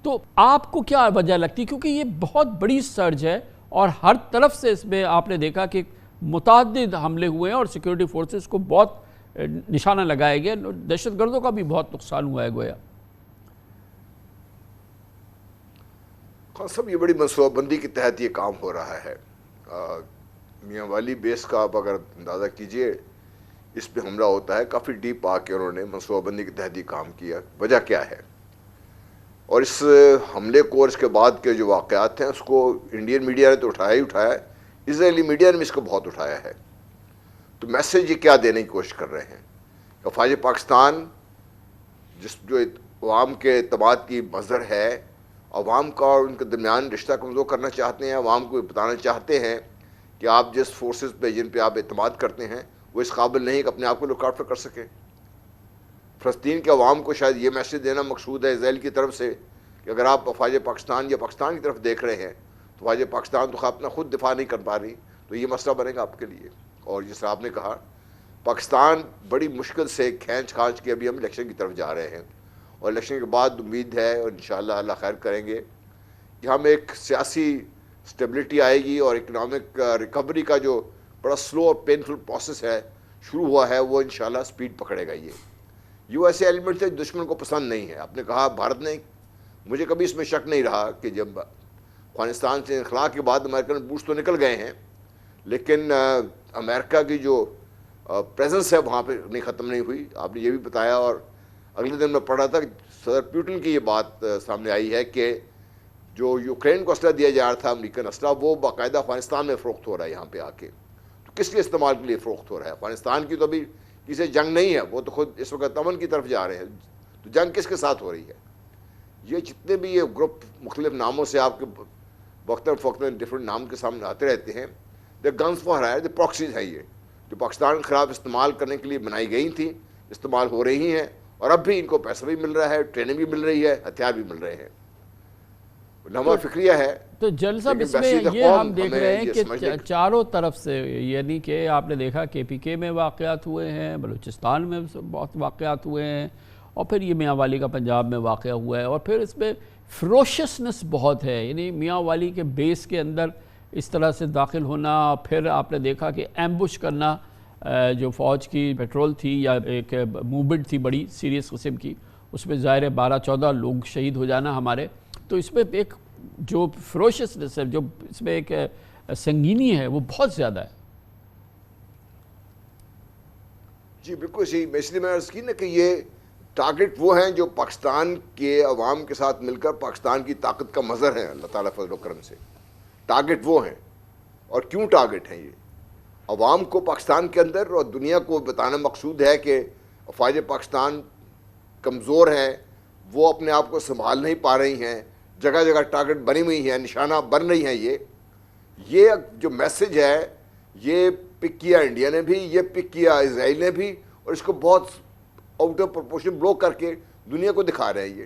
تو آپ کو کیا وجہ لگتی، کیونکہ یہ بہت بڑی سرج ہے اور ہر طرف سے اس میں آپ نے دیکھا کہ متعدد حملے ہوئے ہیں اور سیکورٹی فورسز کو بہت نشانہ لگایا گیا، دہشت گردوں کا بھی بہت نقصان ہوا ہے گویا۔ خان صاحب، یہ بڑی منصوبہ بندی کے تحت یہ کام ہو رہا ہے۔ میانوالی بیس کا آپ اگر اندازہ کیجئے، اس پہ حملہ ہوتا ہے، کافی ڈیپ آ کے انہوں نے منصوبہ بندی کے تحت یہ کام کیا۔ وجہ کیا ہے اور اس حملے کو اور اس کے بعد کے جو واقعات ہیں اس کو انڈین میڈیا نے تو اٹھایا ہی اٹھایا ہے، اسرائیلی میڈیا نے بھی اس کو بہت اٹھایا ہے۔ تو میسیج یہ کیا دینے کی کوشش کر رہے ہیں کہ افواج پاکستان جو عوام کے اعتماد کی مظہر ہے، عوام کا اور ان کے درمیان رشتہ کمزور کرنا چاہتے ہیں، عوام کو بتانا چاہتے ہیں کہ آپ جس فورسز پہ جن پہ آپ اعتماد کرتے ہیں وہ اس قابل نہیں کہ اپنے آپ کو لک آؤٹ کر سکیں۔ فلسطین کے عوام کو شاید یہ میسیج دینا مقصود ہے اسرائیل کی طرف سے کہ اگر آپ افواج پاکستان یا پاکستان کی طرف دیکھ رہے ہیں تو افواج پاکستان تو اپنا خود دفاع نہیں کر پا رہی، تو یہ مسئلہ بنے گا آپ کے لیے۔ اور جس طرح آپ نے کہا، پاکستان بڑی مشکل سے کھینچ کھانچ کے ابھی ہم الیکشن کی طرف جا رہے ہیں اور الیکشن کے بعد امید ہے اور انشاءاللہ اللہ خیر کریں گے کہ ہم ایک سیاسی سٹیبلٹی آئے گی اور اکنامک ریکوری کا جو بڑا سلو اور پینفل پروسیس ہے شروع ہوا ہے وہ انشاءاللہ سپیڈ پکڑے گا۔ یہ ایسے ایلیمنٹس ہیں دشمن کو پسند نہیں ہے۔ آپ نے کہا بھارت نے، مجھے کبھی اس میں شک نہیں رہا کہ جب افغانستان سے انخلا کے بعد امریکن بوٹس تو نکل گئے ہیں، لیکن امریکہ کی جو پریزنس ہے وہاں پہ ختم نہیں ہوئی۔ آپ نے یہ بھی بتایا اور اگلے دن میں پڑھا تھا کہ صدر پیوٹن کی یہ بات سامنے آئی ہے کہ جو یوکرین کو اسلحہ دیا جا رہا تھا امریکن اسلحہ، وہ باقاعدہ افغانستان میں فروخت ہو رہا ہے یہاں پہ آ کے۔ تو کس لیے استعمال کے لیے فروخت ہو رہا ہے؟ افغانستان کی تو ابھی کسی جنگ نہیں ہے، وہ تو خود اس وقت امن کی طرف جا رہے ہیں، تو جنگ کس کے ساتھ ہو رہی ہے؟ یہ جتنے بھی یہ گروپ مختلف ناموں سے آپ کے وقتاً فوقتاً ڈفرینٹ نام کے سامنے آتے رہتے ہیں، they guns for hire, they proxies ہیں، یہ جو پاکستان کے خلاف استعمال کرنے کے لیے بنائی گئی تھیں، استعمال ہو رہی ہیں اور اب بھی ان کو پیسہ بھی مل رہا ہے، ٹریننگ بھی مل رہی ہے، ہتھیار بھی مل رہے ہیں۔ نما فکریہ ہے۔ تو جنرل صاحب اس میں یہ ہم دیکھ رہے ہیں کہ چاروں طرف سے، یعنی کہ آپ نے دیکھا KPK میں واقعات ہوئے ہیں، بلوچستان میں بہت واقعات ہوئے ہیں، اور پھر یہ میانوالی کا پنجاب میں واقعہ ہوا ہے، اور پھر اس میں فروشسنس بہت ہے، یعنی میانوالی کے بیس کے اندر اس طرح سے داخل ہونا، پھر آپ نے دیکھا کہ ایمبوش کرنا، جو فوج کی پیٹرول تھی یا ایک موومنٹ تھی بڑی سیریس قسم کی، اس میں ظاہر 12-14 لوگ شہید ہو جانا ہمارے، تو اس میں ایک جو فروشسنس ہے، جو اس میں ایک سنگینی ہے، وہ بہت زیادہ ہے۔ جی بالکل صحیح، اس لیے میں عرض کی نا کہ یہ ٹارگٹ وہ ہیں جو پاکستان کے عوام کے ساتھ مل کر پاکستان کی طاقت کا مظہر ہیں اللہ تعالیٰ فضل و کرم سے۔ ٹارگٹ وہ ہیں، اور کیوں ٹارگٹ ہیں؟ یہ عوام کو پاکستان کے اندر اور دنیا کو بتانا مقصود ہے کہ افواج پاکستان کمزور ہیں، وہ اپنے آپ کو سنبھال نہیں پا رہی ہیں، جگہ جگہ ٹارگٹ بنی ہوئی ہیں، نشانہ بن رہی ہیں۔ یہ جو میسج ہے یہ پک کیا انڈیا نے بھی، یہ پک کیا اسرائیل نے بھی، اور اس کو بہت آؤٹ آف پروپورشن بلو کر کے دنیا کو دکھا رہے ہیں یہ۔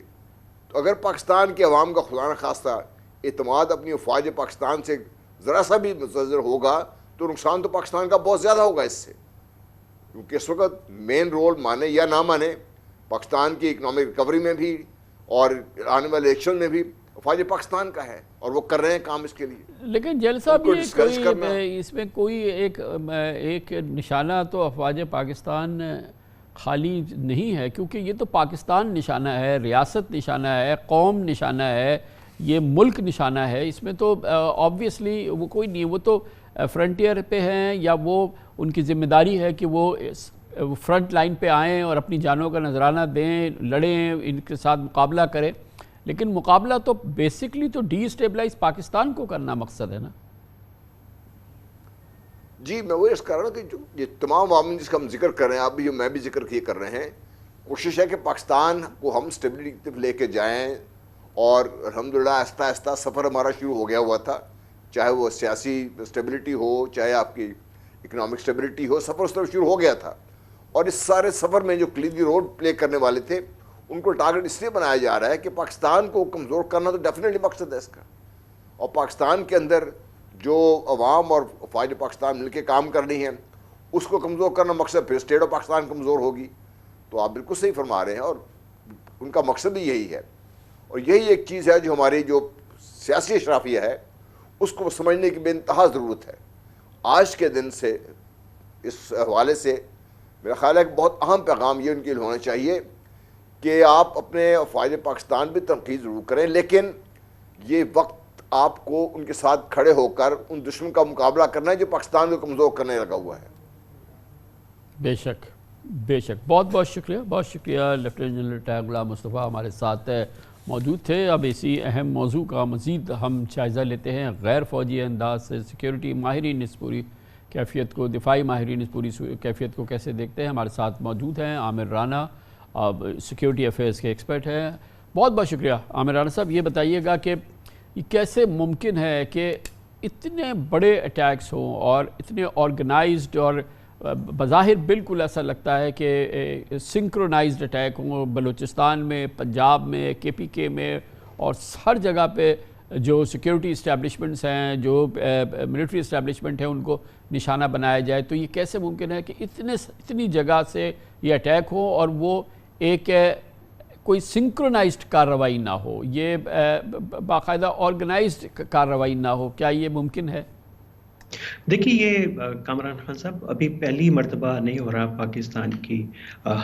تو اگر پاکستان کے عوام کا خدا نخواستہ اعتماد اپنی افواج پاکستان سے ذرا سا بھی متضرر ہوگا تو نقصان تو پاکستان کا بہت زیادہ ہوگا اس سے، کیونکہ اس وقت مین رول مانے یا نہ مانے پاکستان کی اکنامک ریکوری میں بھی اور آنے والے الیکشن میں بھی افواج پاکستان کا ہے، اور وہ کر رہے ہیں کام اس کے لیے۔ لیکن جیل صاحب اس میں کوئی ایک نشانہ تو افواج پاکستان خالی نہیں ہے، کیونکہ یہ تو پاکستان نشانہ ہے، ریاست نشانہ ہے، قوم نشانہ ہے، یہ ملک نشانہ ہے۔ اس میں تو آبویسلی وہ کوئی نہیں، وہ تو فرنٹیئر پہ ہیں، یا وہ ان کی ذمہ داری ہے کہ وہ فرنٹ لائن پہ آئیں اور اپنی جانوں کا نذرانہ دیں، لڑیں، ان کے ساتھ مقابلہ کریں۔ لیکن مقابلہ تو بیسکلی تو ڈی اسٹیبلائز پاکستان کو کرنا مقصد ہے نا۔ جی میں وہی عرض کر رہا ہوں کہ جو یہ تمام عوامل جس کا ہم ذکر کر رہے ہیں، آپ بھی میں بھی ذکر کر رہے ہیں، کوشش ہے کہ پاکستان کو ہم اسٹیبلٹی کی طرف لے کے جائیں، اور الحمدللہ آہستہ آہستہ سفر ہمارا شروع ہو گیا ہوا تھا، چاہے وہ سیاسی اسٹیبلٹی ہو، چاہے آپ کی اکنامک اسٹیبلٹی ہو، سفر اس طرف شروع ہو گیا تھا۔ اور اس سارے سفر میں جو کلیدی رول پلے کرنے والے تھے ان کو ٹارگٹ اس لیے بنایا جا رہا ہے کہ پاکستان کو کمزور کرنا تو ڈیفینیٹلی مقصد ہے اس کا، اور پاکستان کے اندر جو عوام اور افواج پاکستان مل کے کام کر رہی ہیں اس کو کمزور کرنا مقصد، پھر اسٹیٹ آف پاکستان کمزور ہوگی۔ تو آپ بالکل صحیح فرما رہے ہیں، اور ان کا مقصد بھی یہی ہے، اور یہی ایک چیز ہے جو ہماری جو سیاسی اشرافیہ ہے اس کو سمجھنے کی بے انتہا ضرورت ہے۔ آج کے دن سے اس حوالے سے میرا خیال ہے کہ بہت اہم پیغام یہ ان کے لیے ہونا چاہیے کہ آپ اپنے افواج پاکستان بھی تنقید ضرور کریں، لیکن یہ وقت آپ کو ان کے ساتھ کھڑے ہو کر ان دشمن کا مقابلہ کرنا ہے جو پاکستان کو کمزور کرنے لگا ہوا ہے۔ بے شک بے شک، بہت بہت شکریہ، بہت شکریہ۔ Lieutenant general retire Ghulam Mustafa ہمارے ساتھ موجود تھے۔ اب اسی اہم موضوع کا مزید ہم جائزہ لیتے ہیں غیر فوجی انداز سے۔ سیکیورٹی ماہرین اس پوری کیفیت کو، دفاعی ماہرین اس پوری کیفیت کو کیسے دیکھتے ہیں؟ ہمارے ساتھ موجود ہیں عامر رانا، سیکیورٹی افیئرز کے ایکسپرٹ ہیں۔ بہت بہت شکریہ عامر رانا صاحب۔ یہ بتائیے گا کہ یہ کیسے ممکن ہے کہ اتنے بڑے اٹیکس ہوں اور اتنے آرگنائزڈ، اور بظاہر بالکل ایسا لگتا ہے کہ سنکرونائزڈ اٹیک ہوں بلوچستان میں، پنجاب میں، KPK میں، اور ہر جگہ پہ جو سیکیورٹی اسٹیبلشمنٹس ہیں، جو ملٹری اسٹیبلشمنٹ ہیں، ان کو نشانہ بنایا جائے؟ تو یہ کیسے ممکن ہے کہ اتنی جگہ سے یہ اٹیک ہو اور وہ ایک کوئی سنکرونائزڈ کارروائی نہ ہو، یہ باقاعدہ آرگنائزڈ کارروائی نہ ہو؟ کیا یہ ممکن ہے؟ دیکھیے یہ کامران خان صاحب ابھی پہلی مرتبہ نہیں ہو رہا پاکستان کی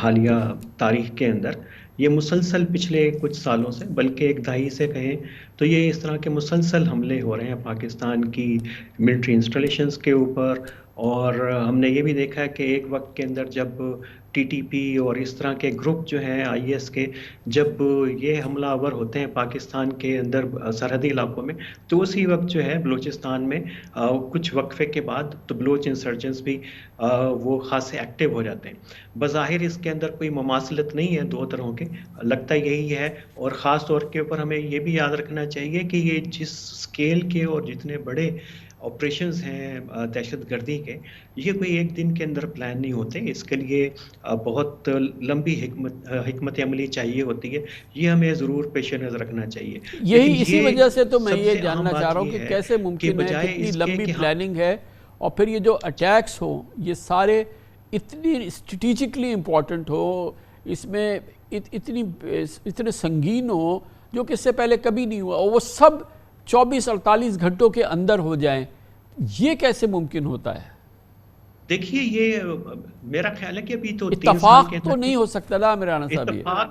حالیہ تاریخ کے اندر، یہ مسلسل پچھلے کچھ سالوں سے، بلکہ ایک دہائی سے کہیں تو یہ اس طرح کے مسلسل حملے ہو رہے ہیں پاکستان کی ملٹری انسٹالیشنز کے اوپر۔ اور ہم نے یہ بھی دیکھا ہے کہ ایک وقت کے اندر جب TTP اور اس طرح کے گروپ جو ہیں IS کے، جب یہ حملہ آور ہوتے ہیں پاکستان کے اندر سرحدی علاقوں میں، تو اسی وقت جو ہے بلوچستان میں کچھ وقفے کے بعد تو بلوچ انسرجنس بھی وہ خاصے ایکٹیو ہو جاتے ہیں۔ بظاہر اس کے اندر کوئی مماثلت نہیں ہے دو طرحوں کے، لگتا یہی ہے۔ اور خاص طور کے اوپر ہمیں یہ بھی یاد رکھنا چاہیے کہ یہ جس سکیل کے اور جتنے بڑے آپریشنز ہیں دہشت گردی کے، یہ کوئی ایک دن کے اندر پلان نہیں ہوتے، اس کے لیے بہت لمبی حکمت عملی چاہیے ہوتی ہے، یہ ہمیں ضرور پیش نظر رکھنا چاہیے۔ یہی اسی وجہ سے تو میں یہ جاننا چاہ رہا ہوں کہ کیسے ممکن ہے، کتنی لمبی پلاننگ ہے، اور پھر یہ جو اٹیکس ہوں یہ سارے اتنی اسٹریٹجکلی امپورٹنٹ ہو، اس میں اتنے سنگین ہو جو کہ اس سے پہلے کبھی نہیں ہوا، اور وہ سب 24-48 گھنٹوں کے اندر ہو جائیں، یہ کیسے ممکن ہوتا ہے؟ دیکھیے یہ میرا خیال ہے کہ ابھی تو اتفاق تو نہیں ہو سکتا نا عامر رانا صاحب؟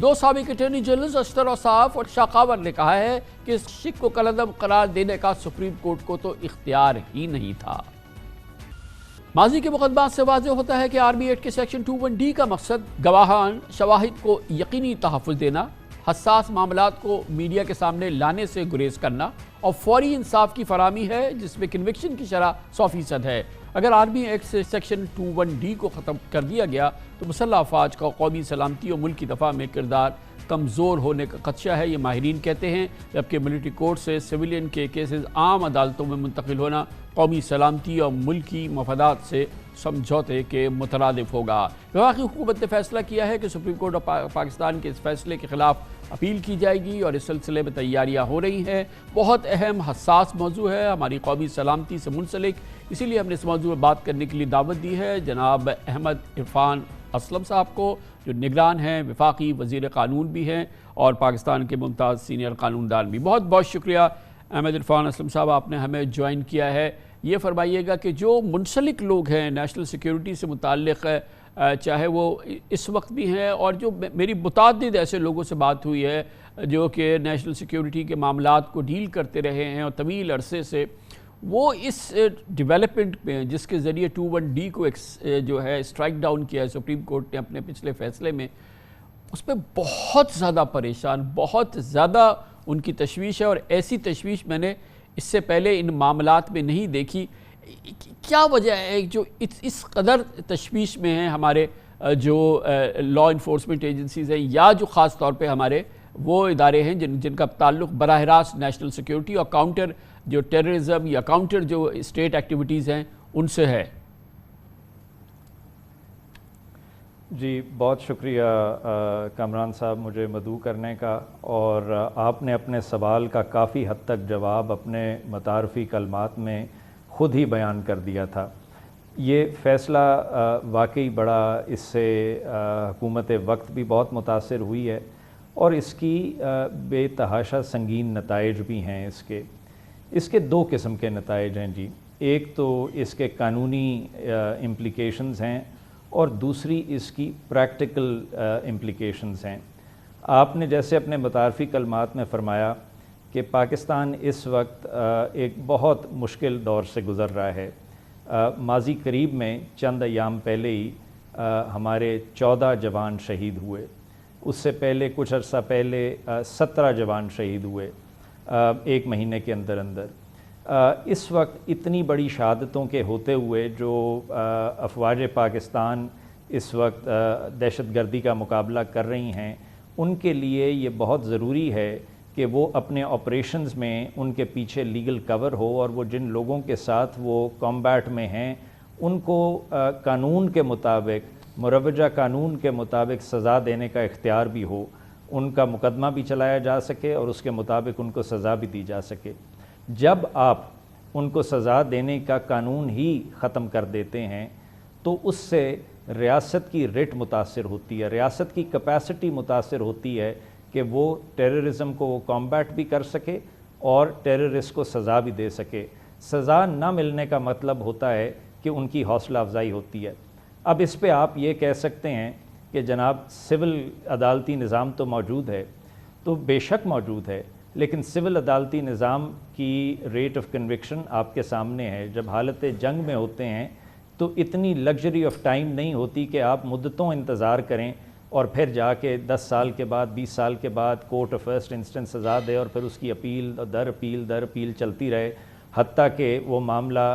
دو سابق اٹارنی جنرل اشتر اوصاف اور شاقاور نے کہا ہے کہ اس شک کو کالعدم قرار دینے کا سپریم کورٹ کو تو اختیار ہی نہیں تھا۔ ماضی کے مقدمات سے واضح ہوتا ہے کہ آرمی ایکٹ کے سیکشن 21D کا مقصد گواہان شواہد کو یقینی تحفظ دینا، حساس معاملات کو میڈیا کے سامنے لانے سے گریز کرنا اور فوری انصاف کی فراہمی ہے، جس میں کنوکشن کی شرح 100% ہے۔ اگر آرمی ایکٹ سے سیکشن 21D کو ختم کر دیا گیا تو مسلح افواج کا قومی سلامتی اور ملک کی دفاع میں کردار کمزور ہونے کا خدشہ ہے، یہ ماہرین کہتے ہیں، جبکہ ملٹری کورٹ سے سویلین کے کیسز عام عدالتوں میں منتقل ہونا قومی سلامتی اور ملکی مفادات سے سمجھوتے کے مترادف ہوگا۔ وفاقی حکومت نے فیصلہ کیا ہے کہ سپریم کورٹ آف پاکستان کے اس فیصلے کے خلاف اپیل کی جائے گی اور اس سلسلے میں تیاریاں ہو رہی ہیں۔ بہت اہم حساس موضوع ہے، ہماری قومی سلامتی سے منسلک، اسی لیے ہم نے اس موضوع میں بات کرنے کے لیے دعوت دی ہے جناب احمد عرفان اسلم صاحب کو، جو نگران ہیں، وفاقی وزیر قانون بھی ہیں اور پاکستان کے ممتاز سینئر قانون دان بھی۔ بہت بہت شکریہ احمد عرفان اسلم صاحب، آپ نے ہمیں جوائن کیا ہے۔ یہ فرمائیے گا کہ جو منسلک لوگ ہیں نیشنل سیکیورٹی سے متعلق، چاہے وہ اس وقت بھی ہیں اور جو میری متعدد ایسے لوگوں سے بات ہوئی ہے جو کہ نیشنل سیکیورٹی کے معاملات کو ڈیل کرتے رہے ہیں اور طویل عرصے سے، وہ اس ڈیولپمنٹ میں جس کے ذریعے 21D کو جو ہے اسٹرائک ڈاؤن کیا ہے سپریم کورٹ نے اپنے پچھلے فیصلے میں، اس پہ بہت زیادہ پریشان، بہت زیادہ ان کی تشویش ہے، اور ایسی تشویش میں نے اس سے پہلے ان معاملات میں نہیں دیکھی۔ کیا وجہ ہے جو اس قدر تشویش میں ہیں ہمارے جو لا انفورسمنٹ ایجنسیز ہیں، یا جو خاص طور پہ ہمارے وہ ادارے ہیں جن کا تعلق براہ راست نیشنل سیکیورٹی اور کاؤنٹر جو ٹیررزم یا کاؤنٹر جو اسٹیٹ ایکٹیویٹیز ہیں ان سے ہے؟ جی بہت شکریہ کامران صاحب مجھے مدعو کرنے کا، اور آپ نے اپنے سوال کا کافی حد تک جواب اپنے متعارفی کلمات میں خود ہی بیان کر دیا تھا۔ یہ فیصلہ واقعی بڑا، اس سے حکومت وقت بھی بہت متاثر ہوئی ہے اور اس کی بے تحاشا سنگین نتائج بھی ہیں۔ اس کے دو قسم کے نتائج ہیں جی، ایک تو اس کے قانونی امپلیکیشنز ہیں اور دوسری اس کی پریکٹیکل امپلیکیشنز ہیں۔ آپ نے جیسے اپنے متعارفی کلمات میں فرمایا کہ پاکستان اس وقت ایک بہت مشکل دور سے گزر رہا ہے۔ ماضی قریب میں چند ایام پہلے ہی ہمارے 14 جوان شہید ہوئے، اس سے پہلے کچھ عرصہ پہلے 17 جوان شہید ہوئے ایک مہینے کے اندر۔ اس وقت اتنی بڑی شہادتوں کے ہوتے ہوئے جو افواج پاکستان اس وقت دہشت گردی کا مقابلہ کر رہی ہیں، ان کے لیے یہ بہت ضروری ہے کہ وہ اپنے آپریشنز میں ان کے پیچھے لیگل کور ہو، اور وہ جن لوگوں کے ساتھ وہ کامبیٹ میں ہیں ان کو قانون کے مطابق، مروجہ قانون کے مطابق سزا دینے کا اختیار بھی ہو، ان کا مقدمہ بھی چلایا جا سکے اور اس کے مطابق ان کو سزا بھی دی جا سکے۔ جب آپ ان کو سزا دینے کا قانون ہی ختم کر دیتے ہیں تو اس سے ریاست کی ریٹ متاثر ہوتی ہے، ریاست کی کیپیسٹی متاثر ہوتی ہے کہ وہ ٹیررزم کو وہ کامبیٹ بھی کر سکے اور ٹیررسٹ کو سزا بھی دے سکے۔ سزا نہ ملنے کا مطلب ہوتا ہے کہ ان کی حوصلہ افزائی ہوتی ہے۔ اب اس پہ آپ یہ کہہ سکتے ہیں کہ جناب سول عدالتی نظام تو موجود ہے، تو بے شک موجود ہے، لیکن سول عدالتی نظام کی ریٹ آف کنوکشن آپ کے سامنے ہے۔ جب حالت جنگ میں ہوتے ہیں تو اتنی لگژری آف ٹائم نہیں ہوتی کہ آپ مدتوں انتظار کریں اور پھر جا کے 10 سال کے بعد 20 سال کے بعد کورٹ آف فرسٹ انسٹنس سزا دے اور پھر اس کی اپیل در اپیل چلتی رہے حتیٰ کہ وہ معاملہ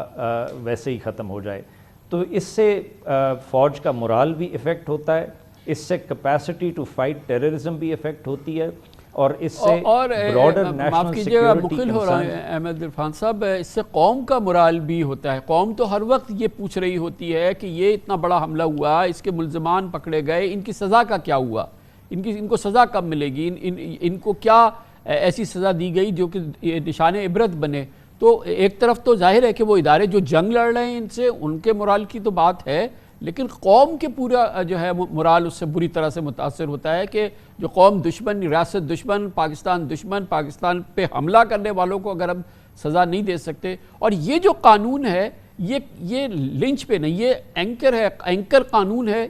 ویسے ہی ختم ہو جائے۔ تو اس سے فوج کا مورال بھی افیکٹ ہوتا ہے، اس سے کیپیسٹی ٹو فائٹ ٹیررزم بھی افیکٹ ہوتی ہے، اور اس سے براڈر نیشنل سیکیورٹی مخل ہو رہا ہے احمد عرفان صاحب، اس سے قوم کا مورال بھی ہوتا ہے۔ قوم تو ہر وقت یہ پوچھ رہی ہوتی ہے کہ یہ اتنا بڑا حملہ ہوا، اس کے ملزمان پکڑے گئے، ان کی سزا کا کیا ہوا، ان کو سزا کب ملے گی، ان کو کیا ایسی سزا دی گئی جو کہ نشان عبرت بنے۔ تو ایک طرف تو ظاہر ہے کہ وہ ادارے جو جنگ لڑ رہے ہیں ان سے، ان کے مورال کی تو بات ہے، لیکن قوم کے پورا جو ہے مورال اس سے بری طرح سے متاثر ہوتا ہے کہ جو قوم دشمن، ریاست دشمن، پاکستان پہ حملہ کرنے والوں کو اگر ہم سزا نہیں دے سکتے، اور یہ جو قانون ہے یہ لنچ پہ نہیں، یہ اینکر ہے، اینکر قانون ہے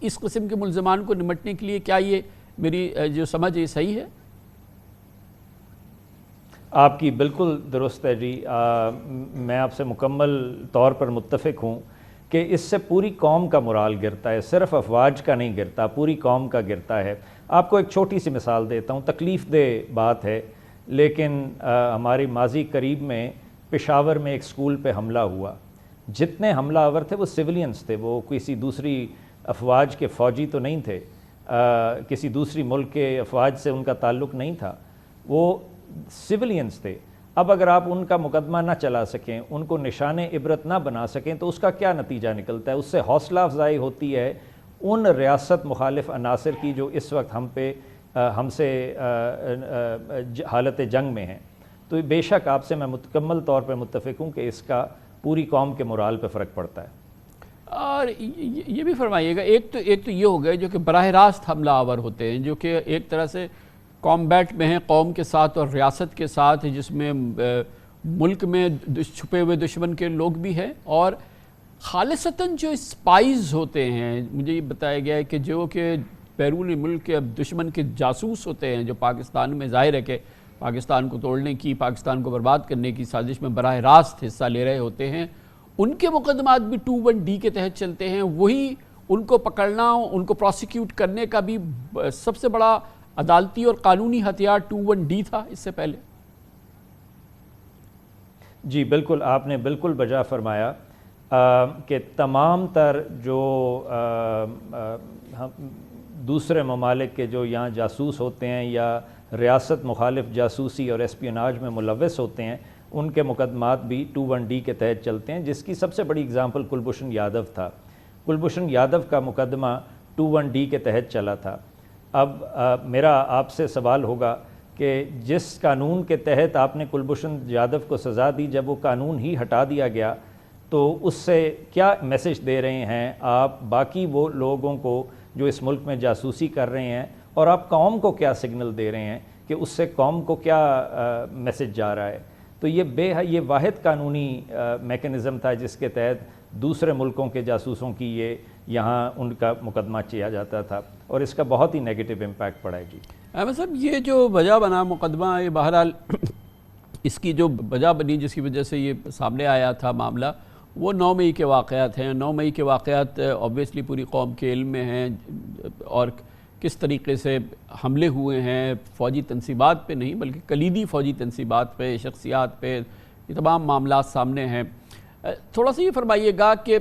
اس قسم کے ملزمان کو نمٹنے کے لیے۔ کیا یہ میری جو سمجھ ہے صحیح ہے؟ آپ کی بالکل درست ہے جی. میں آپ سے مکمل طور پر متفق ہوں کہ اس سے پوری قوم کا مورال گرتا ہے, صرف افواج کا نہیں گرتا, پوری قوم کا گرتا ہے. آپ کو ایک چھوٹی سی مثال دیتا ہوں, تکلیف دہ بات ہے لیکن ہماری ماضی قریب میں پشاور میں ایک سکول پہ حملہ ہوا. جتنے حملہ آور تھے وہ سویلینز تھے, وہ کسی دوسری افواج کے فوجی تو نہیں تھے, کسی دوسری ملک کے افواج سے ان کا تعلق نہیں تھا, وہ سویلینز تھے. اب اگر آپ ان کا مقدمہ نہ چلا سکیں, ان کو نشان عبرت نہ بنا سکیں تو اس کا کیا نتیجہ نکلتا ہے؟ اس سے حوصلہ افزائی ہوتی ہے ان ریاست مخالف عناصر کی جو اس وقت ہم سے حالت جنگ میں ہیں. تو بے شک آپ سے میں مکمل طور پہ متفق ہوں کہ اس کا پوری قوم کے مورال پہ فرق پڑتا ہے. اور یہ بھی فرمائیے گا, ایک تو یہ ہو گئے جو کہ براہ راست حملہ آور ہوتے ہیں, جو کہ ایک طرح سے کامبیٹ میں ہیں قوم کے ساتھ اور ریاست کے ساتھ, جس میں ملک میں چھپے ہوئے دشمن کے لوگ بھی ہیں, اور خالصتاً جو اسپائز ہوتے ہیں, مجھے یہ بتایا گیا ہے کہ جو کہ بیرون ملک کے دشمن کے جاسوس ہوتے ہیں, جو پاکستان میں ظاہر ہے کہ پاکستان کو توڑنے کی, پاکستان کو برباد کرنے کی سازش میں براہ راست حصہ لے رہے ہوتے ہیں, ان کے مقدمات بھی 21D کے تحت چلتے ہیں. وہی ان کو پکڑنا, ان کو پروسیکیوٹ کرنے کا بھی سب سے بڑا عدالتی اور قانونی ہتھیار 21D تھا اس سے پہلے. جی بالکل, آپ نے بالکل بجا فرمایا کہ تمام تر جو دوسرے ممالک کے جو یہاں جاسوس ہوتے ہیں یا ریاست مخالف جاسوسی اور اسپیوناج میں ملوث ہوتے ہیں, ان کے مقدمات بھی 21D کے تحت چلتے ہیں, جس کی سب سے بڑی اگزامپل کلبھوشن یادو تھا. کلبھوشن یادو کا مقدمہ 21D کے تحت چلا تھا. اب میرا آپ سے سوال ہوگا کہ جس قانون کے تحت آپ نے کلبھوشن یادو کو سزا دی, جب وہ قانون ہی ہٹا دیا گیا تو اس سے کیا میسج دے رہے ہیں آپ باقی وہ لوگوں کو جو اس ملک میں جاسوسی کر رہے ہیں, اور آپ قوم کو کیا سگنل دے رہے ہیں کہ اس سے قوم کو کیا میسج جا رہا ہے؟ تو یہ واحد قانونی میکنزم تھا جس کے تحت دوسرے ملکوں کے جاسوسوں کی یہاں ان کا مقدمہ کیا جاتا تھا, اور اس کا بہت ہی نیگیٹو امپیکٹ پڑا ہے. جی احمد صاحب, یہ جو وجہ بنا مقدمہ, یہ بہرحال اس کی جو وجہ بنی جس کی وجہ سے یہ سامنے آیا تھا معاملہ, وہ 9 مئی کے واقعات ہیں. 9 مئی کے واقعات obviously پوری قوم کے علم میں ہیں, اور کس طریقے سے حملے ہوئے ہیں فوجی تنصیبات پہ نہیں بلکہ کلیدی فوجی تنصیبات پہ, شخصیات پہ, یہ تمام معاملات سامنے ہیں. تھوڑا سا یہ فرمائیے گا کہ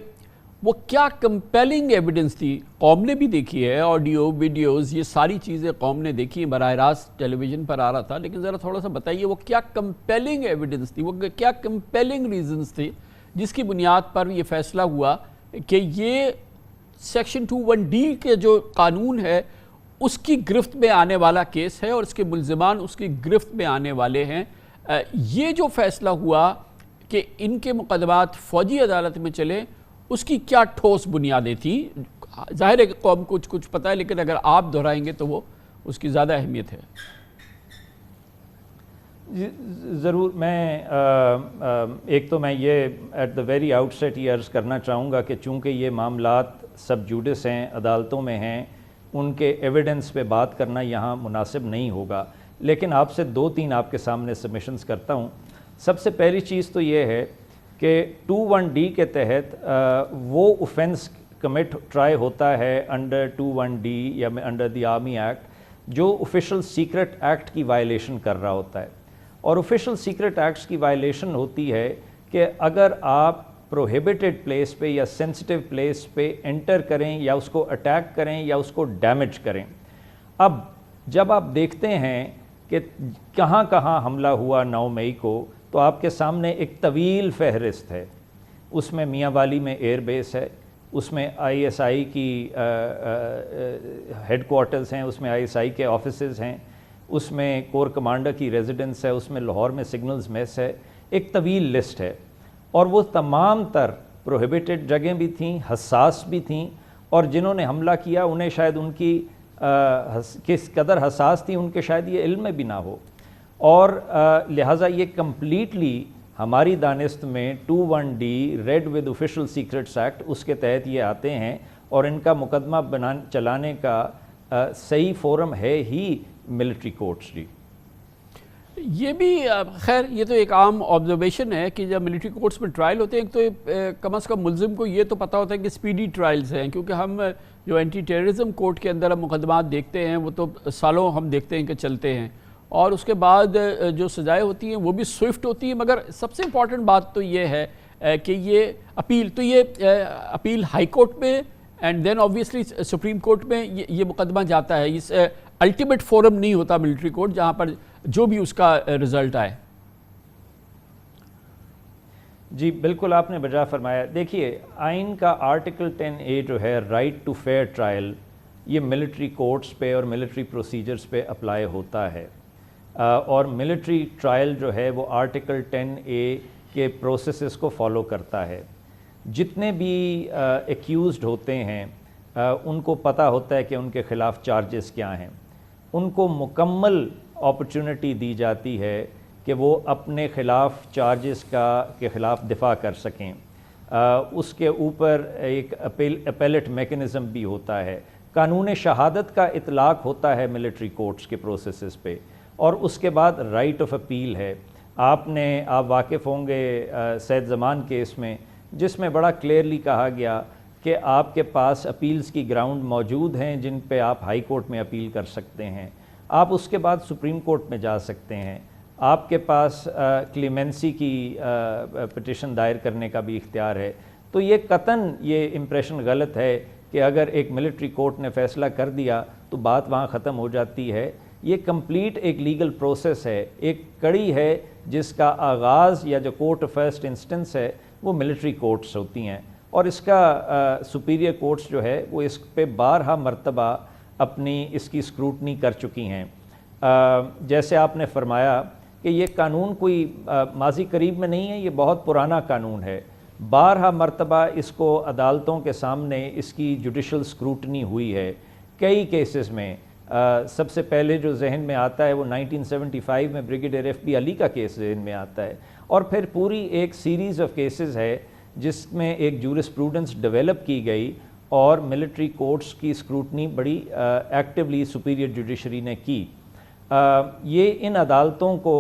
وہ کیا کمپیلنگ ایویڈنس تھی؟ قوم نے بھی دیکھی ہے, آڈیو ویڈیوز, یہ ساری چیزیں قوم نے دیکھی ہیں, براہ راست ٹیلی ویژن پر آ رہا تھا, لیکن ذرا تھوڑا سا بتائیے وہ کیا کمپیلنگ ایویڈنس تھی, وہ کیا کمپیلنگ ریزنس تھی جس کی بنیاد پر یہ فیصلہ ہوا کہ یہ سیکشن 21D کے جو قانون ہے اس کی گرفت میں آنے والا کیس ہے اور اس کے ملزمان اس کی گرفت میں آنے والے ہیں. یہ جو فیصلہ ہوا کہ ان کے مقدمات فوجی عدالت میں چلے, اس کی کیا ٹھوس بنیادیں تھیں؟ ظاہر ہے کہ قوم کو کچھ پتہ ہے, لیکن اگر آپ دہرائیں گے تو وہ اس کی زیادہ اہمیت ہے. ضرور, میں ایک تو میں یہ ایٹ دا ویری آؤٹ سیٹ یہ عرض کرنا چاہوں گا کہ چونکہ یہ معاملات سب جوڈس ہیں, عدالتوں میں ہیں, ان کے ایویڈنس پہ بات کرنا یہاں مناسب نہیں ہوگا, لیکن آپ سے 2-3 آپ کے سامنے سبمیشنز کرتا ہوں. سب سے پہلی چیز تو یہ ہے کہ 21D کے تحت وہ اوفینس کمٹ ٹرائی ہوتا ہے انڈر 21D یا انڈر دی آرمی ایکٹ جو آفیشل سیکرٹ ایکٹ کی وائلیشن کر رہا ہوتا ہے. اور آفیشل سیکرٹ ایکٹس کی وائلیشن ہوتی ہے کہ اگر آپ پروہیبیٹڈ پلیس پہ یا سینسٹیو پلیس پہ انٹر کریں یا اس کو اٹیک کریں یا اس کو ڈیمیج کریں. اب جب آپ دیکھتے ہیں کہ کہاں کہاں حملہ ہوا 9 مئی کو, تو آپ کے سامنے ایک طویل فہرست ہے. اس میں میاں والی میں ایئر بیس ہے, اس میں ISI کی ہیڈ کوارٹرز ہیں, اس میں ISI کے آفیسز ہیں, اس میں کور کمانڈر کی ریزیڈنس ہے, اس میں لاہور میں سگنلز میس ہے, ایک طویل لسٹ ہے. اور وہ تمام تر پروہیبیٹڈ جگہیں بھی تھیں, حساس بھی تھیں, اور جنہوں نے حملہ کیا انہیں شاید ان کی کس قدر حساس تھی ان کے شاید یہ علم میں بھی نہ ہو. اور لہٰذا یہ کمپلیٹلی ہماری دانست میں 21D read with official secrets act اس کے تحت یہ آتے ہیں, اور ان کا مقدمہ چلانے کا صحیح فورم ہے ہی ملٹری کورٹس. جی یہ بھی خیر یہ تو ایک عام آبزرویشن ہے کہ جب ملٹری کورٹس میں ٹرائل ہوتے ہیں تو کم از کم ملزم کو یہ تو پتہ ہوتا ہے کہ سپیڈی ٹرائلز ہیں، کیونکہ ہم جو اینٹی ٹیررزم کورٹ کے اندر ہم مقدمات دیکھتے ہیں وہ تو سالوں ہم دیکھتے ہیں کہ چلتے ہیں، اور اس کے بعد جو سزائیں ہوتی ہیں وہ بھی سوئفٹ ہوتی ہیں. مگر سب سے امپورٹنٹ بات تو یہ ہے کہ یہ اپیل ہائی کورٹ میں and then obviously supreme court میں یہ مقدمہ جاتا ہے. اس الٹیمیٹ فورم نہیں ہوتا ملٹری کورٹ جہاں پر جو بھی اس کا رزلٹ آئے. جی بالکل آپ نے بجا فرمایا. دیکھیے آئین کا آرٹیکل 10A جو ہے رائٹ ٹو فیئر ٹرائل، یہ ملٹری کورٹس پہ اور ملٹری پروسیجرز پہ اپلائی ہوتا ہے، اور ملٹری ٹرائل جو ہے وہ آرٹیکل 10A کے پروسیسز کو فالو کرتا ہے. جتنے بھی ایکیوزڈ ہوتے ہیں ان کو پتہ ہوتا ہے کہ ان کے خلاف چارجز کیا ہیں، ان کو مکمل اپرچونٹی دی جاتی ہے کہ وہ اپنے خلاف چارجز کے خلاف دفاع کر سکیں. اس کے اوپر ایک اپیلٹ میکنزم بھی ہوتا ہے. قانون شہادت کا اطلاق ہوتا ہے ملٹری کورٹس کے پروسیسز پہ، اور اس کے بعد رائٹ آف اپیل ہے. آپ واقف ہوں گے سید زمان کیس میں، جس میں بڑا کلیئرلی کہا گیا کہ آپ کے پاس اپیلز کی گراؤنڈ موجود ہیں جن پہ آپ ہائی کورٹ میں اپیل کر سکتے ہیں. آپ اس کے بعد سپریم کورٹ میں جا سکتے ہیں. آپ کے پاس کلیمنسی کی پٹیشن دائر کرنے کا بھی اختیار ہے. تو یہ قطعاً یہ امپریشن غلط ہے کہ اگر ایک ملٹری کورٹ نے فیصلہ کر دیا تو بات وہاں ختم ہو جاتی ہے. یہ کمپلیٹ ایک لیگل پروسیس ہے، ایک کڑی ہے جس کا آغاز یا جو کورٹ آف فرسٹ انسٹنس ہے وہ ملٹری کورٹس ہوتی ہیں، اور اس کا سپیریئر کورٹس جو ہے وہ اس پہ بارہا مرتبہ اس کی اسکروٹنی کر چکی ہیں. جیسے آپ نے فرمایا کہ یہ قانون کوئی ماضی قریب میں نہیں ہے، یہ بہت پرانا قانون ہے. بارہا مرتبہ اس کو عدالتوں کے سامنے اس کی جوڈیشل اسکروٹنی ہوئی ہے کئی کیسز میں. سب سے پہلے جو ذہن میں آتا ہے وہ 1975 میں بریگیڈیئر FB علی کا کیس ذہن میں آتا ہے، اور پھر پوری ایک سیریز آف کیسز ہے جس میں ایک جورسپروڈنس ڈیولپ کی گئی اور ملٹری کورٹس کی اسکروٹنی بڑی ایکٹیولی سپیریئر جوڈیشری نے کی. یہ ان عدالتوں کو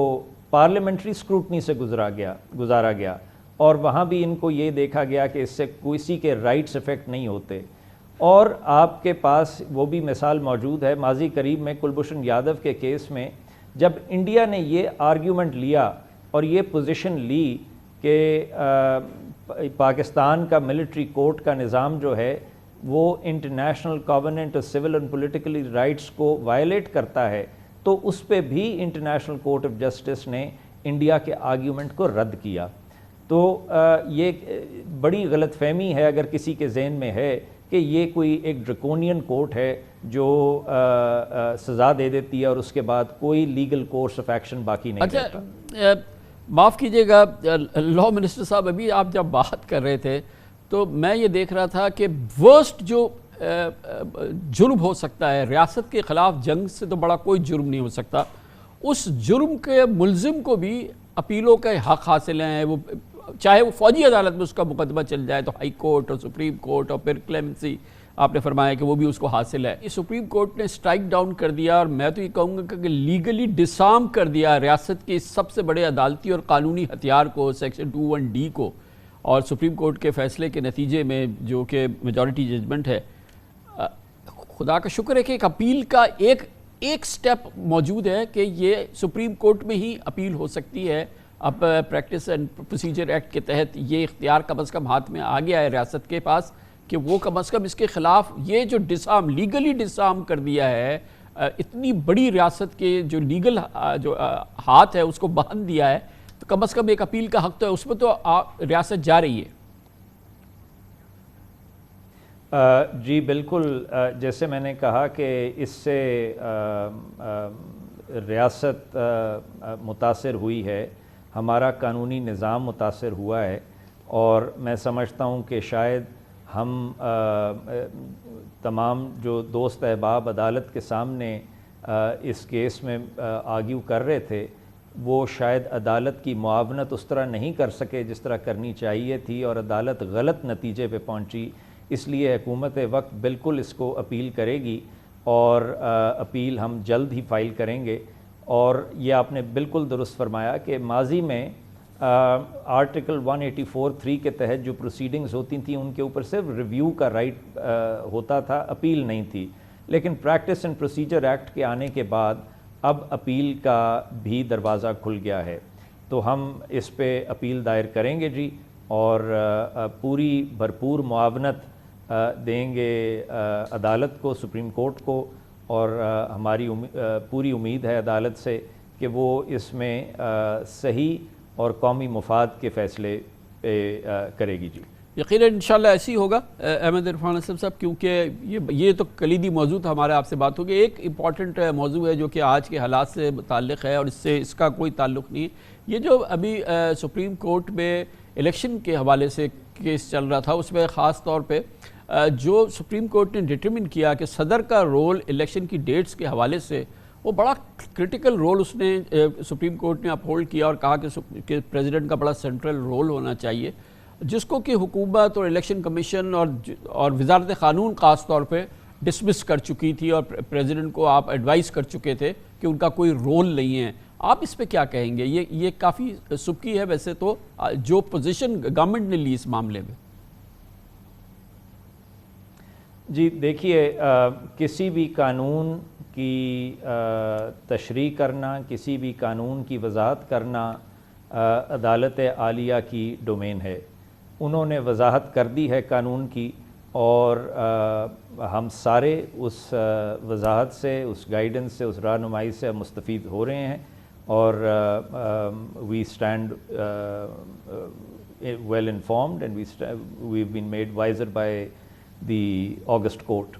پارلیمنٹری اسکروٹنی سے گزارا گیا، اور وہاں بھی ان کو یہ دیکھا گیا کہ اس سے کسی کے رائٹس افیکٹ نہیں ہوتے. اور آپ کے پاس وہ بھی مثال موجود ہے ماضی قریب میں کلبھوشن یادو کے کیس میں، جب انڈیا نے یہ آرگیومنٹ لیا اور یہ پوزیشن لی کہ پاکستان کا ملٹری کورٹ کا نظام جو ہے وہ international covenant of civil and political rights کو وائلیٹ کرتا ہے، تو اس پہ بھی انٹرنیشنل کورٹ آف جسٹس نے انڈیا کے آرگیومنٹ کو رد کیا. تو یہ بڑی غلط فہمی ہے اگر کسی کے ذہن میں ہے کہ یہ کوئی ایک ڈرکونین کورٹ ہے جو سزا دے دیتی ہے اور اس کے بعد کوئی لیگل کورس آف ایکشن باقی نہیں رہتا. معاف کیجئے گا لاء منسٹر صاحب، ابھی آپ جب بات کر رہے تھے تو میں یہ دیکھ رہا تھا کہ ورسٹ جو جرم ہو سکتا ہے، ریاست کے خلاف جنگ سے تو بڑا کوئی جرم نہیں ہو سکتا، اس جرم کے ملزم کو بھی اپیلوں کا حق حاصل ہیں. وہ چاہے وہ فوجی عدالت میں اس کا مقدمہ چل جائے تو ہائی کورٹ اور سپریم کورٹ اور پھر کلیمنسی آپ نے فرمایا کہ وہ بھی اس کو حاصل ہے. یہ سپریم کورٹ نے سٹرائک ڈاؤن کر دیا، اور میں تو یہ کہوں گا کہ لیگلی ڈسارم کر دیا ریاست کے سب سے بڑے عدالتی اور قانونی ہتھیار کو، سیکشن 21D کو. اور سپریم کورٹ کے فیصلے کے نتیجے میں جو کہ میجورٹی ججمنٹ ہے، خدا کا شکر ہے کہ ایک اپیل کا ایک سٹیپ موجود ہے کہ یہ سپریم کورٹ میں ہی اپیل ہو سکتی ہے. اب پریکٹس اینڈ پروسیجر ایکٹ کے تحت یہ اختیار کم از کم ہاتھ میں آ گیا ہے ریاست کے پاس کہ وہ کم از کم اس کے خلاف یہ جو لیگلی ڈسارم کر دیا ہے، اتنی بڑی ریاست کے جو لیگل جو ہاتھ ہے اس کو باندھ دیا ہے، تو کم از کم ایک اپیل کا حق تو ہے، اس میں تو ریاست جا رہی ہے. جی بالکل، جیسے میں نے کہا کہ اس سے ریاست متاثر ہوئی ہے، ہمارا قانونی نظام متاثر ہوا ہے، اور میں سمجھتا ہوں کہ شاید ہم تمام جو دوست احباب عدالت کے سامنے اس کیس میں آرگیو کر رہے تھے وہ شاید عدالت کی معاونت اس طرح نہیں کر سکے جس طرح کرنی چاہیے تھی، اور عدالت غلط نتیجے پہ پہنچی. اس لیے حکومت وقت بالکل اس کو اپیل کرے گی، اور اپیل ہم جلد ہی فائل کریں گے۔ اور یہ آپ نے بالکل درست فرمایا کہ ماضی میں آرٹیکل 184(3) کے تحت جو پروسیڈنگز ہوتی تھیں ان کے اوپر صرف ریویو کا رائٹ ہوتا تھا، اپیل نہیں تھی، لیکن پریکٹس اینڈ پروسیجر ایکٹ کے آنے کے بعد اب اپیل کا بھی دروازہ کھل گیا ہے، تو ہم اس پہ اپیل دائر کریں گے جی، اور پوری بھرپور معاونت دیں گے عدالت کو، سپریم کورٹ کو، اور ہماری پوری امید ہے عدالت سے کہ وہ اس میں صحیح اور قومی مفاد کے فیصلے کرے گی جی۔ یقیناً انشاءاللہ ایسی ہوگا احمد عرفان اسلم صاحب، کیونکہ یہ تو کلیدی موضوع تھا ہمارے آپ سے بات ہوگی۔ ایک امپورٹنٹ موضوع ہے جو کہ آج کے حالات سے متعلق ہے اور اس کا کوئی تعلق نہیں، یہ جو ابھی سپریم کورٹ میں الیکشن کے حوالے سے کیس چل رہا تھا، اس میں خاص طور پہ جو سپریم کورٹ نے ڈٹرمن کیا کہ صدر کا رول الیکشن کی ڈیٹس کے حوالے سے وہ بڑا کرٹیکل رول اس نے سپریم کورٹ نے اپہولڈ کیا اور کہا کہ پریزیڈنٹ کا بڑا سینٹرل رول ہونا چاہیے، جس کو کہ حکومت اور الیکشن کمیشن اور وزارت قانون خاص طور پہ ڈسمس کر چکی تھی، اور پریزیڈنٹ کو آپ ایڈوائز کر چکے تھے کہ ان کا کوئی رول نہیں ہے۔ آپ اس پہ کیا کہیں گے؟ یہ کافی سبکی ہے ویسے تو جو پوزیشن گورنمنٹ نے لی اس معاملے میں۔ جی دیکھیے، کسی بھی قانون کی تشریح کرنا، کسی بھی قانون کی وضاحت کرنا عدالت عالیہ کی ڈومین ہے۔ انہوں نے وضاحت کر دی ہے قانون کی، اور ہم سارے اس وضاحت سے، اس گائیڈنس سے، اس رہنمائی سے مستفید ہو رہے ہیں، اور we stand well informed and we've been made wiser by the August court.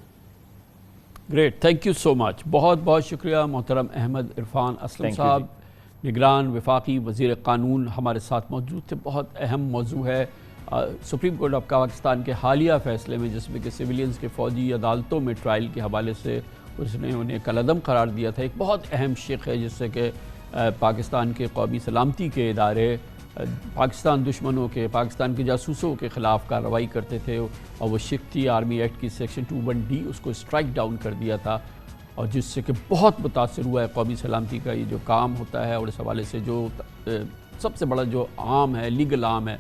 Great, thank you so much, بہت بہت شکریہ محترم احمد عرفان اسلم صاحب، نگران وفاقی وزیر قانون ہمارے ساتھ موجود تھے۔ بہت اہم موضوع ہے سپریم کورٹ آف پاکستان کے حالیہ فیصلے میں، جس میں کہ سویلینز کے فوجی عدالتوں میں ٹرائل کے حوالے سے اس نے انہیں کالعدم قرار دیا تھا۔ ایک بہت اہم شق ہے جس سے کہ پاکستان کے قومی سلامتی کے ادارے پاکستان دشمنوں کے، پاکستان کے جاسوسوں کے خلاف کارروائی کرتے تھے، اور وہ شق تھی آرمی ایکٹ کی سیکشن 21D، اس کو اسٹرائک ڈاؤن کر دیا تھا، اور جس سے کہ بہت متاثر ہوا ہے قومی سلامتی کا یہ جو کام ہوتا ہے، اور اس حوالے سے جو سب سے بڑا جو عام ہے، لیگل عام ہے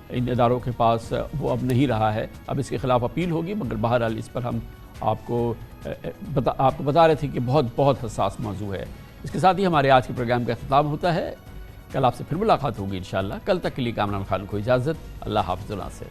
ان اداروں کے پاس، وہ اب نہیں رہا ہے۔ اب اس کے خلاف اپیل ہوگی، مگر بہرحال اس پر ہم آپ کو بتا رہے تھے کہ بہت بہت حساس موضوع ہے۔ اس کے ساتھ ہی ہمارے آج کے پروگرام کا اختتام ہوتا ہے۔ کل آپ سے پھر ملاقات ہوگی انشاءاللہ۔ کل تک کے لیے کامران خان کو اجازت، اللہ حافظ و ناصر۔